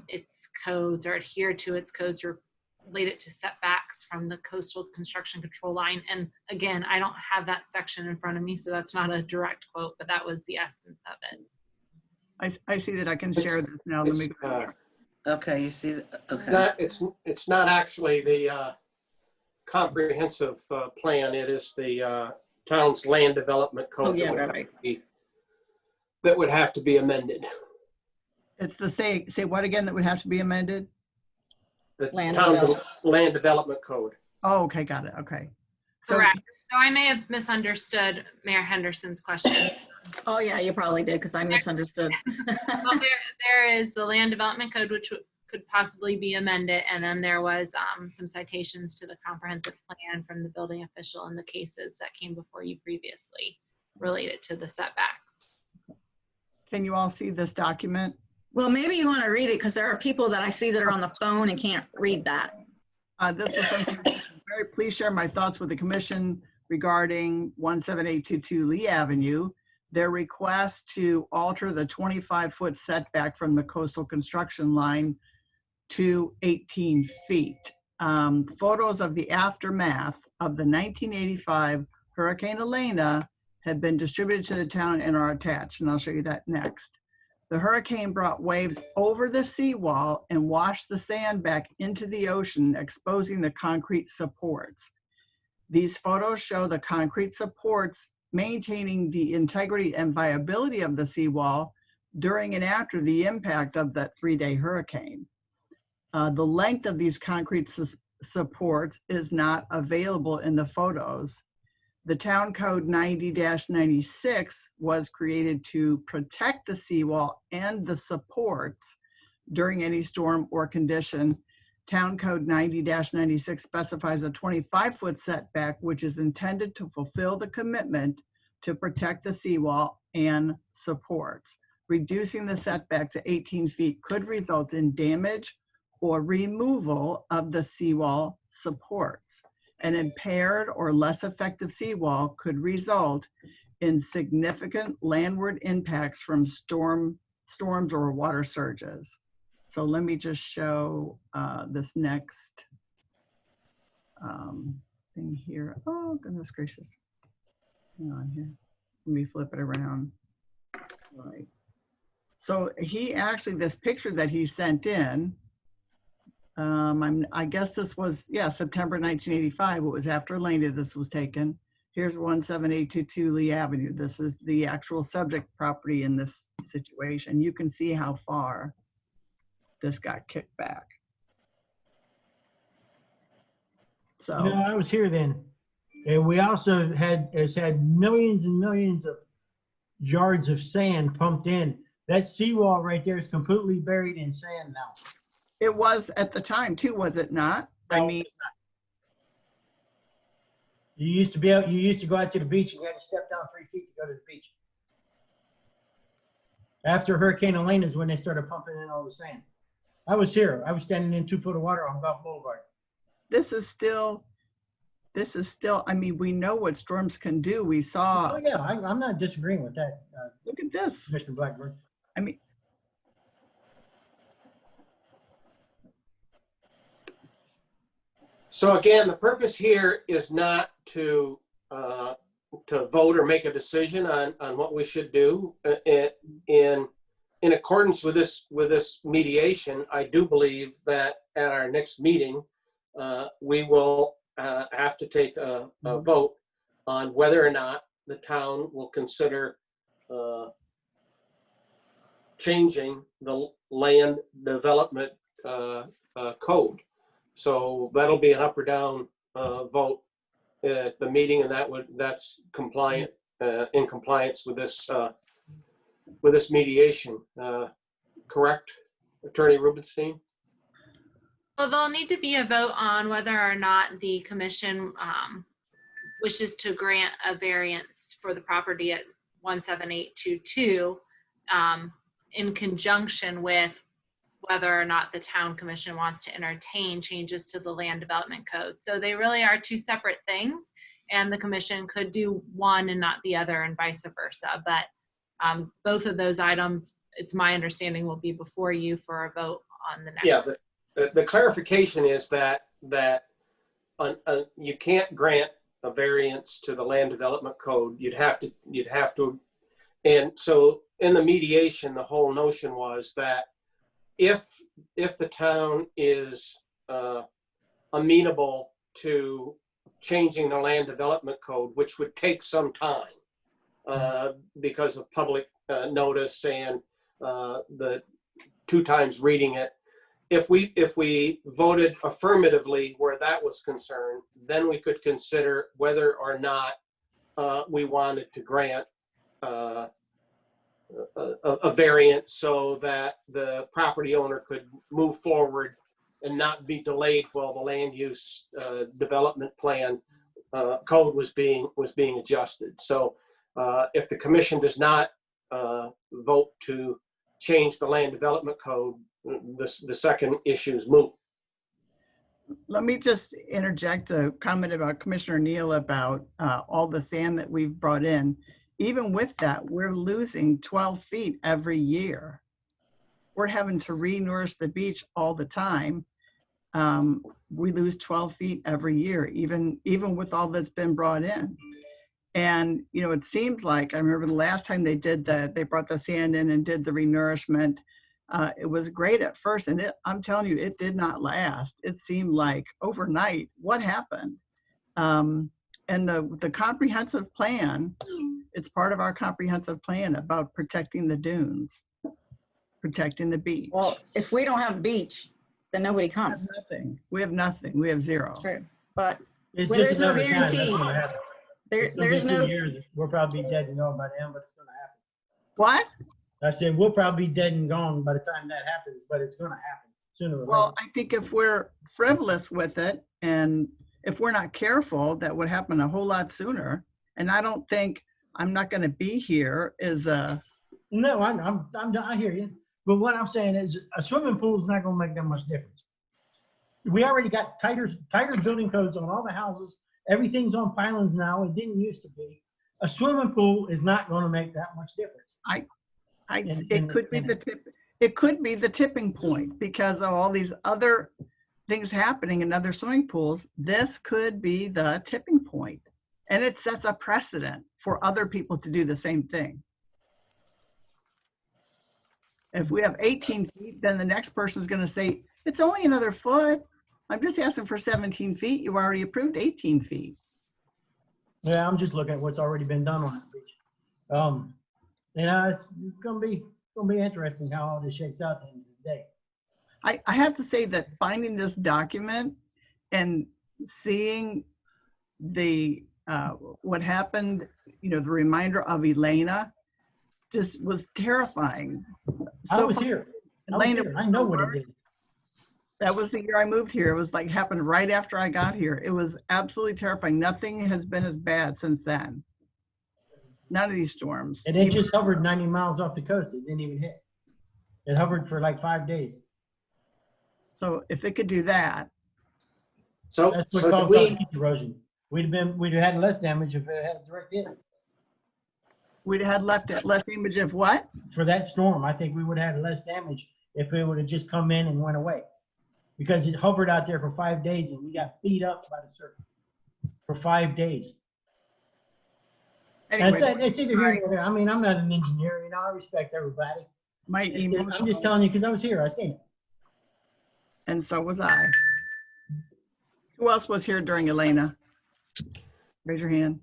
its codes or adhere to its codes related to setbacks from the coastal construction control line. And again, I don't have that section in front of me, so that's not a direct quote, but that was the essence of it. I see that I can share this now. Let me It's, go. Okay, you see, okay. it's not actually the comprehensive plan. It is the town's land development code. oh yeah, right. That would have to be amended. It's the say what again that would have to be amended? The Land town development. land development code. Oh, okay, got it. Okay. So, Correct. So I may have misunderstood Mayor Henderson's question. Oh yeah, you probably did because I misunderstood. Well, there is the land development code, which could possibly be amended. And then there was some citations to the comprehensive plan from the building official in the cases that came before you previously related to the setbacks. can you all see this document? Well, maybe you want to read it because there are people that I see that are on the phone and can't read that. This is something very please share my thoughts with the commission regarding 17822 Lee Avenue. Their request to alter the 25-foot setback from the coastal construction line to 18 feet. Photos of the aftermath of the 1985 Hurricane Elena have been distributed to the town and are attached, and I'll show you that next. The hurricane brought waves over the seawall and washed the sand back into the ocean, exposing the concrete supports. These photos show the concrete supports maintaining the integrity and viability of the seawall during and after the impact of that 3-day hurricane. The length of these concrete supports is not available in the photos. The Town Code 90-96 was created to protect the seawall and the supports during any storm or condition. Town Code 90-96 specifies a 25-foot setback, which is intended to fulfill the commitment to protect the seawall and supports. Reducing the setback to 18 feet could result in damage or removal of the seawall supports. An impaired or less effective seawall could result in significant landward impacts from storms or water surges. So let me just show this next thing here. Oh, goodness gracious. Hang on here. Let me flip it around. All right. So he actually, this picture that he sent in, I guess this was, yeah, September 1985. It was after Elena this was taken. Here's 17822 Lee Avenue. This is the actual subject property in this situation. You can see how far this got kicked back. So, You know, I was here then, and we also had millions and millions of yards of sand pumped in. That seawall right there is completely buried in sand now. it was at the time too, was it not? I No, mean, it's not. You used to go out to the beach and you had to step down 3 feet to go to the beach. After Hurricane Elena is when they started pumping in all the sand. I was here. I was standing in 2 foot of water on Gulf Boulevard. this is still, I mean, we know what storms can do. We saw, Oh yeah, I'm not disagreeing with that, look at this. Mr. Blackburn. I mean, So again, the purpose here is not to vote or make a decision on what we should do. In accordance with this mediation, I do believe that at our next meeting, we will have to take a vote on whether or not the town will consider changing the land development code. So that'll be an up or down vote at the meeting, and that's compliant in compliance with this mediation. Correct, Attorney Rubenstein? Well, there'll need to be a vote on whether or not the commission wishes to grant a variance for the property at 17822 in conjunction with whether or not the town commission wants to entertain changes to the land development code. So they really are two separate things, and the commission could do one and not the other and vice versa. But both of those items, it's my understanding, will be before you for a vote on the next. Yeah, the clarification is that you can't grant a variance to the land development code. You'd have to, and so in the mediation, the whole notion was that if the town is amenable to changing the land development code, which would take some time because of public notice and the 2 times reading it, if we voted affirmatively where that was concerned, then we could consider whether or not we wanted to grant a variance so that the property owner could move forward and not be delayed while the land use development plan code was being adjusted. So if the commission does not vote to change the land development code, the second issue is moot. let me just interject a comment about Commissioner Neal about all the sand that we've brought in. Even with that, we're losing 12 feet every year. We're having to re-nourish the beach all the time. We lose 12 feet every year, even with all that's been brought in. And, you know, it seems like, I remember the last time they did that, they brought the sand in and did the renourishment. It was great at first, and I'm telling you, it did not last. It seemed like overnight, what happened? And the comprehensive plan, it's part of our comprehensive plan about protecting the dunes, protecting the beach. Well, if we don't have beach, then nobody We have comes. nothing. We have nothing. We have zero. That's true. But It's well, just there's no a matter of time. That's guarantee. gonna happen. It's gonna There's be 2 no, years. We'll probably be dead and gone by then, but it's gonna happen. What? I said, we'll probably be dead and gone by the time that happens, but it's gonna happen sooner or Well, later. I think if we're frivolous with it and if we're not careful, that would happen a whole lot sooner. And I don't think I'm not going to be here is No, I hear you. But what I'm saying is a swimming pool is not gonna make that much difference. We already got tighter building codes on all the houses. Everything's on pylons now. It didn't used to be. A swimming pool is not gonna make that much difference. it could be the tip. It could be the tipping point because of all these other things happening in other swimming pools. This could be the tipping point, and it sets a precedent for other people to do the same thing. If we have 18 feet, then the next person is going to say, it's only another foot. I'm just asking for 17 feet. You already approved 18 feet. Yeah, I'm just looking at what's already been done on the beach. You know, it's gonna be interesting how all this shakes out at the end of the day. I have to say that finding this document and seeing the what happened, you know, the reminder of Elena just was terrifying. I was here. I know what it is. That was the year I moved here. It was like happened right after I got here. It was absolutely terrifying. Nothing has been as bad since then. None of these storms. And it just hovered 90 miles off the coast. It didn't even hit. It hovered for like 5 days. So if it could do that, So, That's what so do caused all we, the heat erosion. We'd have had less damage if it had a direct hit. we'd have had less image of what? For that storm, I think we would have had less damage if it would have just come in and went away. Because it hovered out there for 5 days and we got beat up by the surf for 5 days. Anyway, It's either here or there. I mean, I'm not an engineer, you know, I respect everybody. my I'm emotional, just telling you because I was here, I seen it. and so was I. Who else was here during Elena? Raise your hand.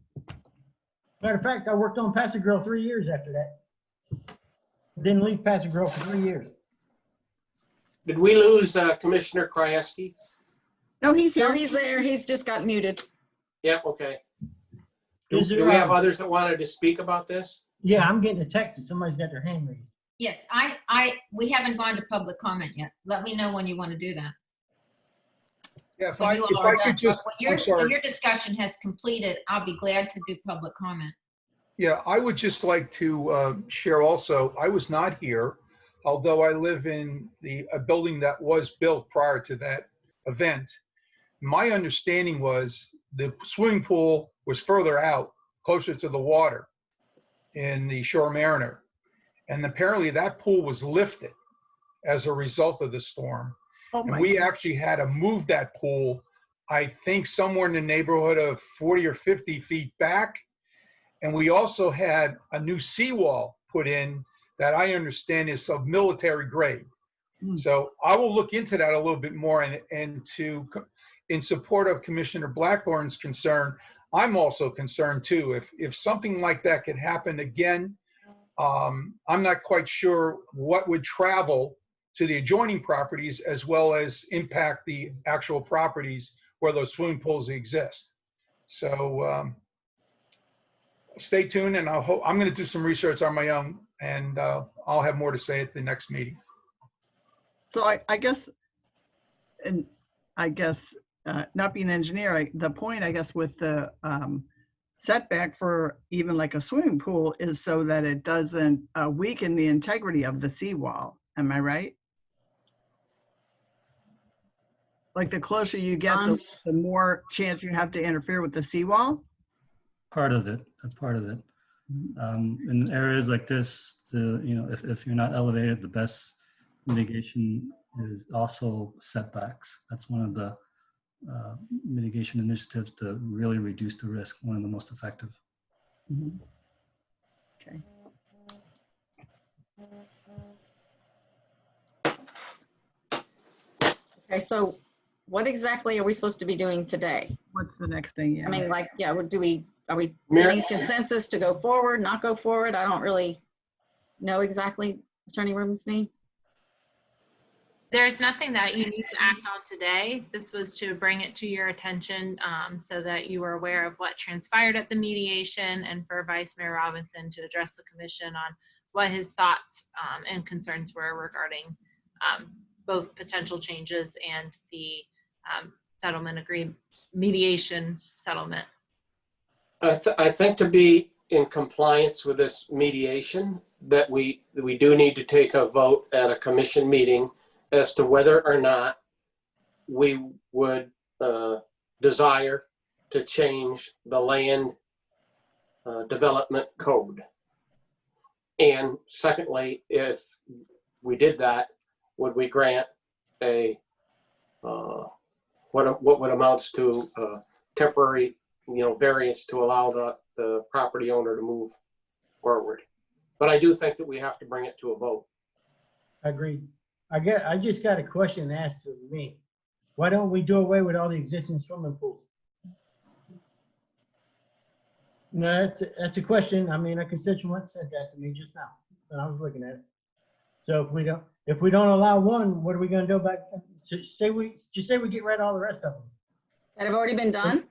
Matter of fact, I worked on Passive Grill 3 years after that. Didn't leave Passive Grill for 3 years. did we lose Commissioner Krajewski? No, he's no, here. he's there. He's just got muted. Yeah, okay. Do Is there, we have others that wanted to speak about this? Yeah, I'm getting a text that somebody's got their hand raised. Yes, we haven't gone to public comment yet. Let me know when you want to do that. Yeah, if When I, you if all are I could done. just, When I'm when sorry. your discussion has completed, I'll be glad to do public comment. Yeah, I would just like to share also, I was not here, although I live in a building that was built prior to that event. My understanding was the swimming pool was further out, closer to the water in the Shore Mariner. And apparently that pool was lifted as a result of the storm. Oh And my we God. actually had to move that pool, I think somewhere in the neighborhood of 40 or 50 feet back. And we also had a new seawall put in that I understand is of military grade. Hmm. So I will look into that a little bit more and in support of Commissioner Blackburn's concern, I'm also concerned too. If something like that could happen again, I'm not quite sure what would travel to the adjoining properties as well as impact the actual properties where those swimming pools exist. So stay tuned, and I'm going to do some research on my own, and I'll have more to say at the next meeting. So I guess, and I guess not being an engineer, the point I guess with the setback for even like a swimming pool is so that it doesn't weaken the integrity of the seawall. Am I right? Like the closer you get, the more chance you have to interfere with the seawall? Part of it, that's part of it. In areas like this, if you're not elevated, the best mitigation is also setbacks. That's one of the mitigation initiatives to really reduce the risk, one of the most effective. Mhm. Okay. Okay, so what exactly are we supposed to be doing today? What's the next thing? Yeah. I mean, like, yeah, are we Mayor- getting a consensus to go forward, not go forward? I don't really know exactly, Attorney Rubenstein. There's nothing that you need to act on today. This was to bring it to your attention so that you were aware of what transpired at the mediation, and for Vice Mayor Robinson to address the commission on what his thoughts and concerns were regarding both potential changes and the settlement agreement, mediation settlement. I think to be in compliance with this mediation, that we do need to take a vote at a commission meeting as to whether or not we would desire to change the land development code. And secondly, if we did that, would we grant a what would amounts to temporary variance to allow the property owner to move forward? But I do think that we have to bring it to a vote. Agreed. I just got a question asked of me. Why don't we do away with all the existing swimming pools? No, that's a question. I mean, a constituent said that to me just now when I was looking at it. So if we don't allow one, what are we going to do about? Say we get rid of all the rest of them. That have already been done?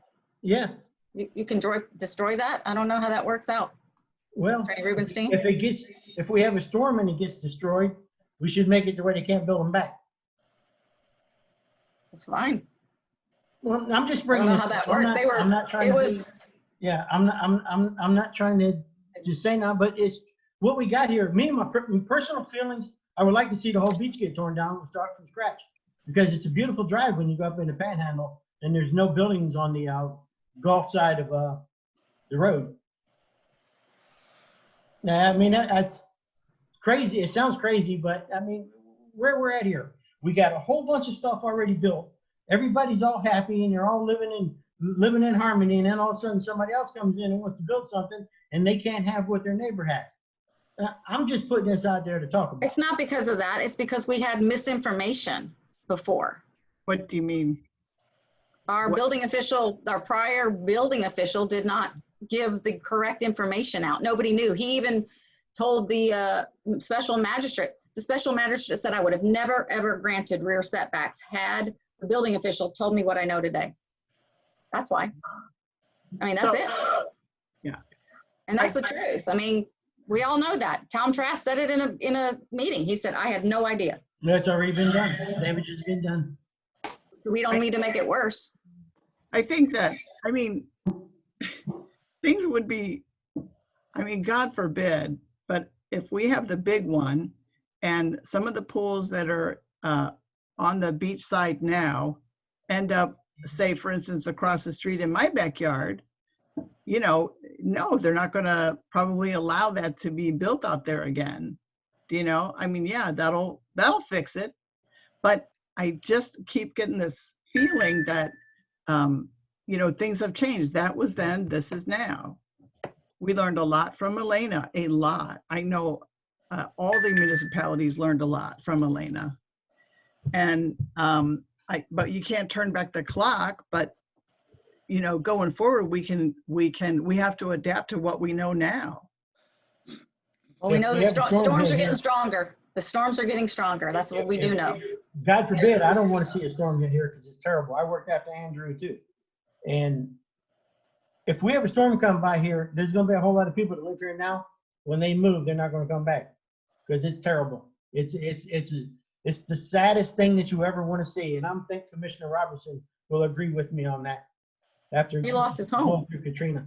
Yeah. You can destroy that? I don't know how that works out. Well, Attorney Rubenstein? if we have a storm and it gets destroyed, we should make it to where they can't build them back. That's fine. Well, I'm just I don't bringing. know how that works. I'm not trying I'm not trying to just say now, but it's what we got here. Me and my personal feelings, I would like to see the whole beach get torn down and start from scratch, because it's a beautiful drive when you go up in the Panhandle and there's no buildings on the Gulf side of the road. Now, I mean, that's crazy. It sounds crazy, but I mean, where we're at here, we got a whole bunch of stuff already built. Everybody's all happy and you're all living in harmony, and then all of a sudden somebody else comes in and wants to build something and they can't have what their neighbor has. I'm just putting this out there to talk about. It's not because of that. It's because we had misinformation before. What do you mean? Our prior building official did not give the correct information out. Nobody knew. He even told the special magistrate. The special magistrate said I would have never, ever granted rear setbacks had the building official told me what I know today. That's why. I mean, that's it. Yeah. And that's the truth. I mean, we all know that. Tom Trask said it in a meeting. He said, I had no idea. That's already been done. Damage has been done. We don't need to make it worse. I think that, I mean, things would be, I mean, God forbid, but if we have the big one and some of the pools that are on the beach side now end up, say, for instance, across the street in my backyard, no, they're not going to probably allow that to be built out there again. I mean, yeah, that'll fix it. But I just keep getting this feeling that, things have changed. That was then, this is now. We learned a lot from Elena, a lot. I know all the municipalities learned a lot from Elena. And, but you can't turn back the clock, but going forward, we have to adapt to what we know now. Well, we know the storms are getting stronger. The storms are getting stronger. That's what we do know. God forbid, I don't want to see a storm get here because it's terrible. I worked after Andrew too. And if we have a storm come by here, there's going to be a whole lot of people that live here now. When they move, they're not going to come back because it's terrible. It's the saddest thing that you ever want to see. And I think Commissioner Robertson will agree with me on that. After he lost his home through Katrina.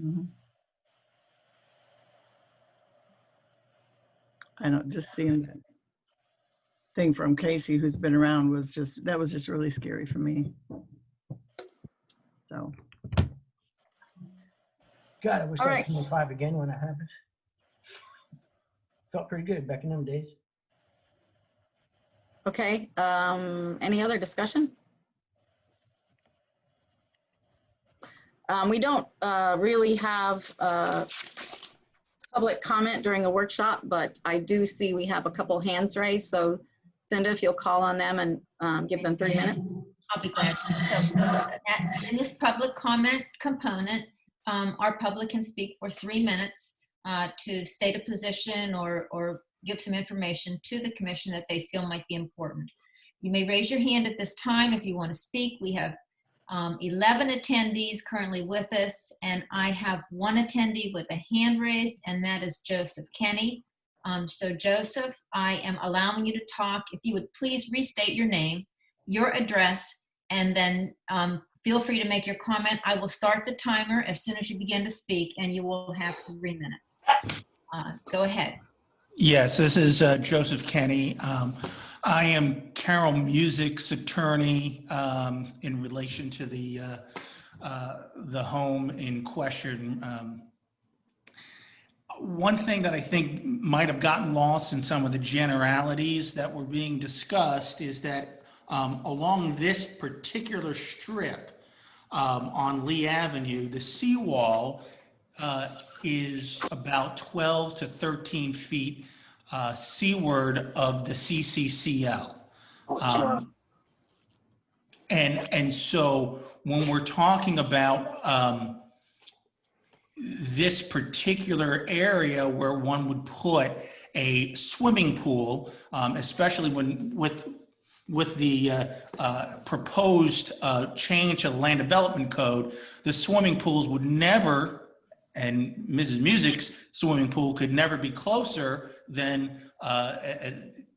Mm-hmm. I know, just seeing that thing from Casey, who's been around, that was just really scary for me. So. God, I wish All I right. was 25 again when that happened. Felt pretty good back in them days. Okay. Any other discussion? We don't really have public comment during a workshop, but I do see we have a couple hands raised. So Cinda, if you'll call on them and give them 3 minutes. I'll be glad to. So in this public comment component, our public can speak for 3 minutes to state a position or give some information to the commission that they feel might be important. You may raise your hand at this time if you want to speak. We have 11 attendees currently with us, and I have one attendee with a hand raised, and that is Joseph Kenny. So Joseph, I am allowing you to talk. If you would please restate your name, your address, and then feel free to make your comment. I will start the timer as soon as you begin to speak, and you will have 3 minutes. Go ahead. Yes, this is Joseph Kenny. I am Carol Music's attorney in relation to the home in question. One thing that I think might have gotten lost in some of the generalities that were being discussed is that along this particular strip on Lee Avenue, the seawall is about 12 to 13 feet seaward of the CCCL. And so when we're talking about this particular area where one would put a swimming pool, especially when with the proposed change to the land development code, the swimming pools would never, and Mrs. Music's swimming pool could never be closer than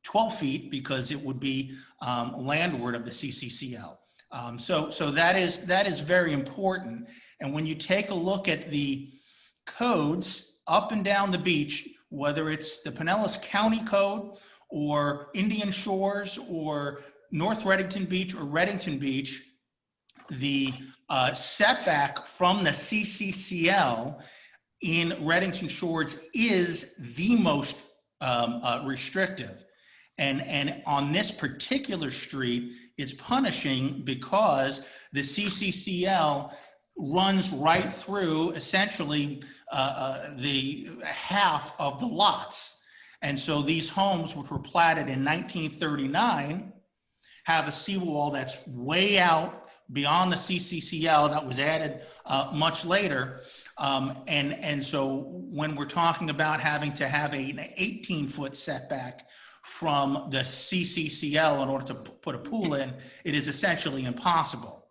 12 feet because it would be landward of the CCCL. So that is very important. And when you take a look at the codes up and down the beach, whether it's the Pinellas County Code or Indian Shores or North Redington Beach or Redington Beach, the setback from the CCCL in Redington Shores is the most restrictive. And on this particular street, it's punishing because the CCCL runs right through essentially the half of the lots. And so these homes, which were platted in 1939, have a seawall that's way out beyond the CCCL that was added much later. And so when we're talking about having to have an 18-foot setback from the CCCL in order to put a pool in, it is essentially impossible.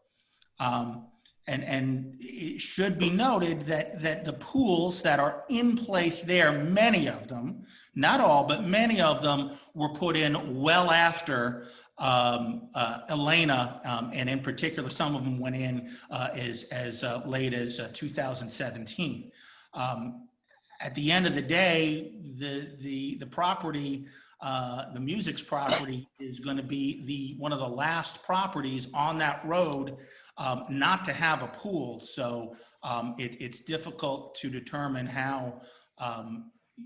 And it should be noted that the pools that are in place there, many of them, not all, but many of them were put in well after Elena, and in particular, some of them went in as late as 2017. At the end of the day, the property, the Music's property, is going to be one of the last properties on that road not to have a pool. So it's difficult to determine how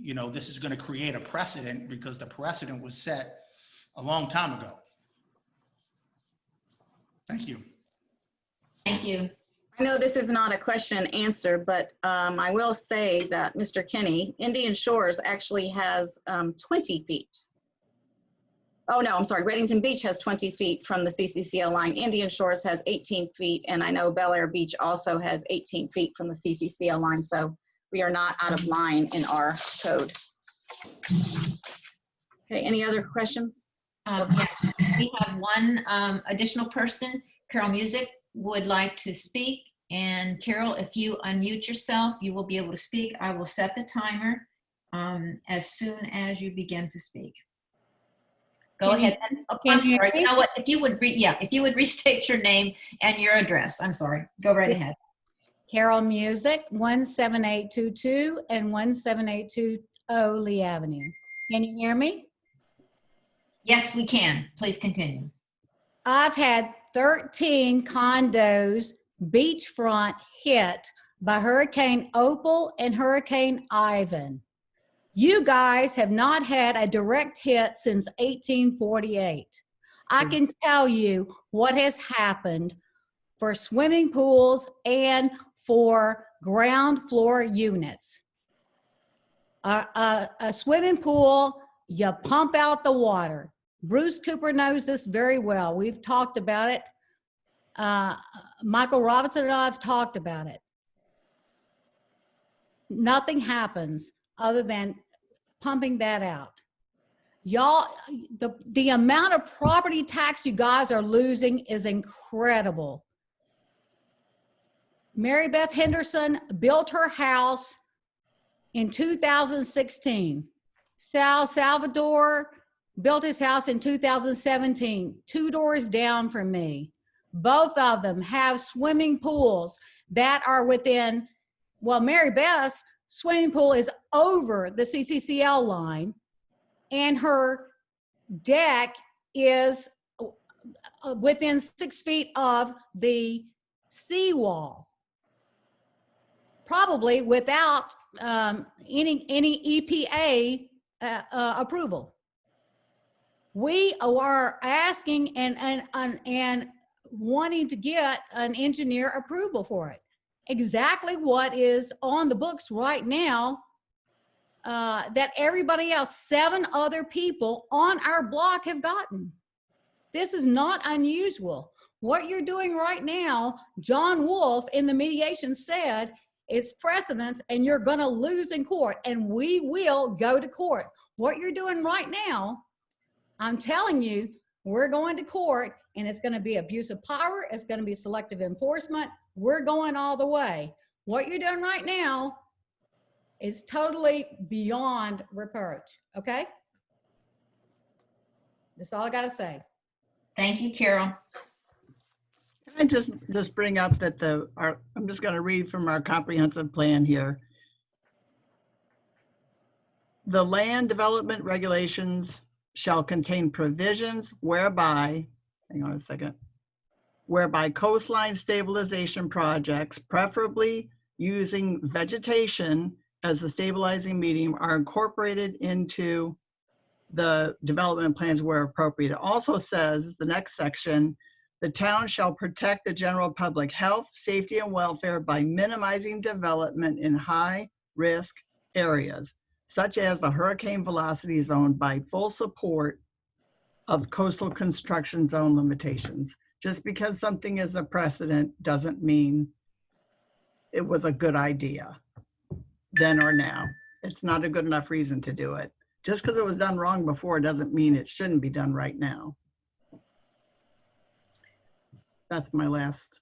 this is going to create a precedent, because the precedent was set a long time ago. Thank you. Thank you. I know this is not a question and answer, but I will say that Mr. Kenny, Indian Shores actually has 20 feet. Oh no, I'm sorry, Redington Beach has 20 feet from the CCCL line. Indian Shores has 18 feet, and I know Bel Air Beach also has 18 feet from the CCCL line, so we are not out of line in our code. Okay, any other questions? Yes, we have one additional person. Carol Music would like to speak. And Carol, if you unmute yourself, you will be able to speak. I will set the timer as soon as you begin to speak. Go ahead. I'm sorry. You know what? If you would, if you would restate your name and your address. I'm sorry. Go right ahead. Carol Music, 17822 and 17820 Lee Avenue. Can you hear me? Yes, we can. Please continue. I've had 13 condos beachfront hit by Hurricane Opal and Hurricane Ivan. You guys have not had a direct hit since 1848. I can tell you what has happened for swimming pools and for ground floor units. A swimming pool, you pump out the water. Bruce Cooper knows this very well. We've talked about it. Michael Robinson and I have talked about it. Nothing happens other than pumping that out. Y'all, the amount of property tax you guys are losing is incredible. Mary Beth Henderson built her house in 2016. Sal Salvador built his house in 2017, 2 doors down from me. Both of them have swimming pools that are within, well, Mary Beth's swimming pool is over the CCCL line, and her deck is within 6 feet of the seawall, probably without any EPA approval. We are asking and wanting to get an engineer approval for it. Exactly what is on the books right now that everybody else, 7 other people on our block have gotten. This is not unusual. What you're doing right now, John Wolf in the mediation said, is precedence, and you're going to lose in court, and we will go to court. What you're doing right now, I'm telling you, we're going to court, and it's going to be abuse of power. It's going to be selective enforcement. We're going all the way. What you're doing right now is totally beyond reproach, okay? That's all I got to say. Thank you, Carol. Can I just bring up that I'm just going to read from our comprehensive plan here. The land development regulations shall contain provisions whereby, hang on a second, whereby coastline stabilization projects, preferably using vegetation as the stabilizing medium, are incorporated into the development plans where appropriate. It also says, the next section, the town shall protect the general public health, safety, and welfare by minimizing development in high-risk areas, such as the hurricane velocity zone, by full support of coastal construction zone limitations. Just because something is a precedent doesn't mean it was a good idea then or now. It's not a good enough reason to do it. Just because it was done wrong before doesn't mean it shouldn't be done right now. That's my last.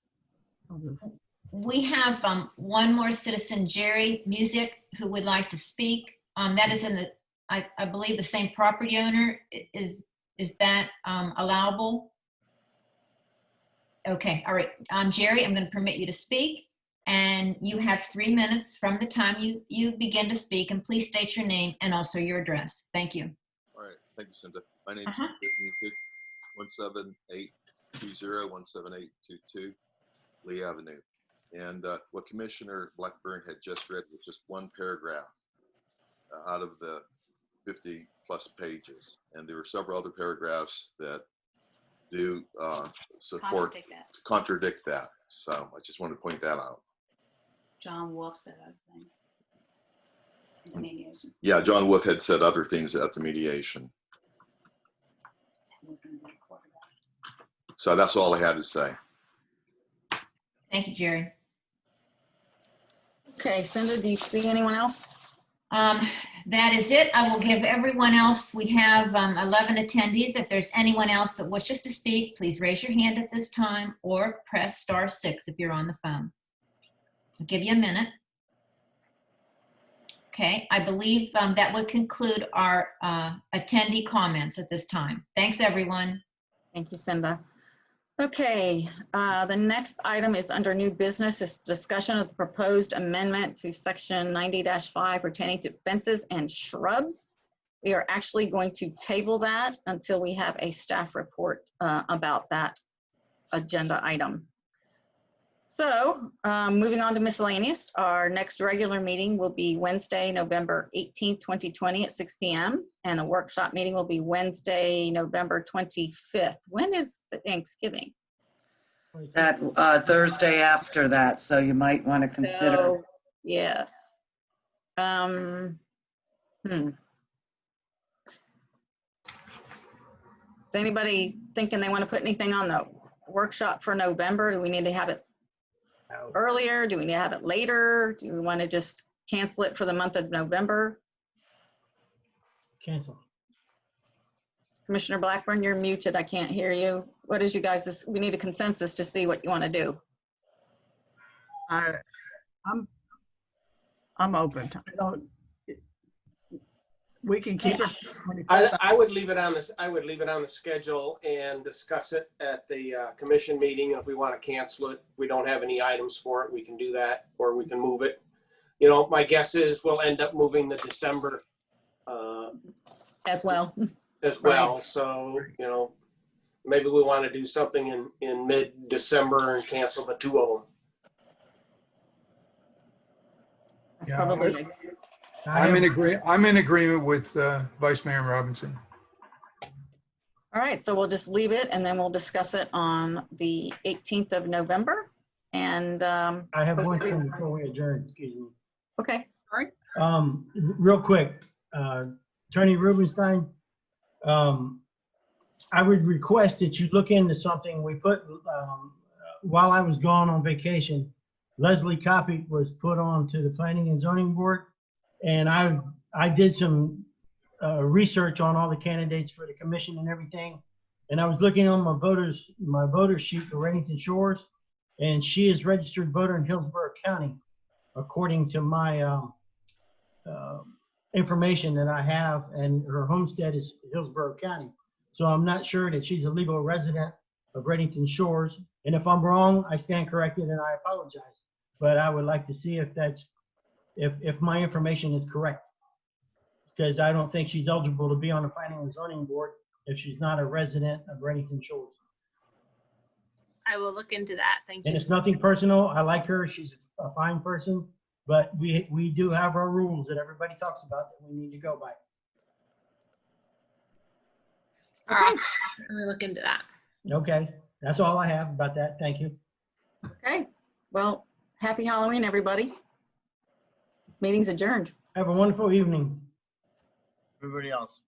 We have one more citizen, Jerry Music, who would like to speak. That is in the, I believe, the same property owner. Is that allowable? Okay, all right. Jerry, I'm going to permit you to speak, and you have 3 minutes from the time you begin to speak, and please state your name and also your address. Thank you. All right, thank you, Cinda. My name is 17820-17822 Lee Avenue. And what Commissioner Blackburn had just read was just one paragraph out of the 50 plus pages. And there were several other paragraphs that do contradict that. So I just wanted to point that out. John Wolf said other things in the mediation. Yeah, John Wolf had said other things at the mediation. So that's all I had to say. Thank you, Jerry. Okay, Cinda, do you see anyone else? That is it. I will give everyone else, we have 11 attendees. If there's anyone else that wishes to speak, please raise your hand at this time or press *6 if you're on the phone. I'll give you a minute. Okay, I believe that would conclude our attendee comments at this time. Thanks, everyone. Thank you, Cinda. Okay, the next item is under new business, is discussion of the proposed amendment to section 90-5 pertaining to fences and shrubs. We are actually going to table that until we have a staff report about that agenda item. So moving on to miscellaneous, our next regular meeting will be Wednesday, November 18th, 2020 at 6 p.m. And a workshop meeting will be Wednesday, November 25th. When is the Thanksgiving? that Thursday after that, so you might want to consider. So, yes. Is anybody thinking they want to put anything on the workshop for November? Do we need to have it earlier? Do we need to have it later? Do we want to just cancel it for the month of November? Cancel. Commissioner Blackburn, you're muted. I can't hear you. What is you guys, we need a consensus to see what you want to do. I'm open. We can keep it. I would leave it on this. I would leave it on the schedule and discuss it at the commission meeting. If we want to cancel it, we don't have any items for it. We can do that, or we can move it. You know, my guess is we'll end up moving the December as well. Right. So, you know, maybe we want to do something in mid-December and cancel the two of them. That's probably. I'm in agreement with Vice Mayor Robinson. All right, so we'll just leave it and then we'll discuss it on the 18th of November. And I have one thing before we adjourn, excuse me. Okay. Sorry. Real quick, Attorney Rubenstein, I would request that you look into something we put, while I was gone on vacation, Leslie Copic was put on to the Planning and Zoning Board. And I did some research on all the candidates for the commission and everything. And I was looking on my voter sheet for Redington Shores, and she is registered voter in Hillsborough County, according to my information that I have, and her homestead is Hillsborough County. So I'm not sure that she's a legal resident of Redington Shores. And if I'm wrong, I stand corrected and I apologize. But I would like to see if that's, if my information is correct. Because I don't think she's eligible to be on the Planning and Zoning Board if she's not a resident of Redington Shores. I will look into that. Thank And you. it's nothing personal. I like her. She's a fine person. But we do have our rules that everybody talks about that we need to go by. All right. Let me look into that. Okay. That's all I have about that. Thank you. Okay. Well, happy Halloween, everybody. Meeting's adjourned. Have a wonderful evening. Everybody else.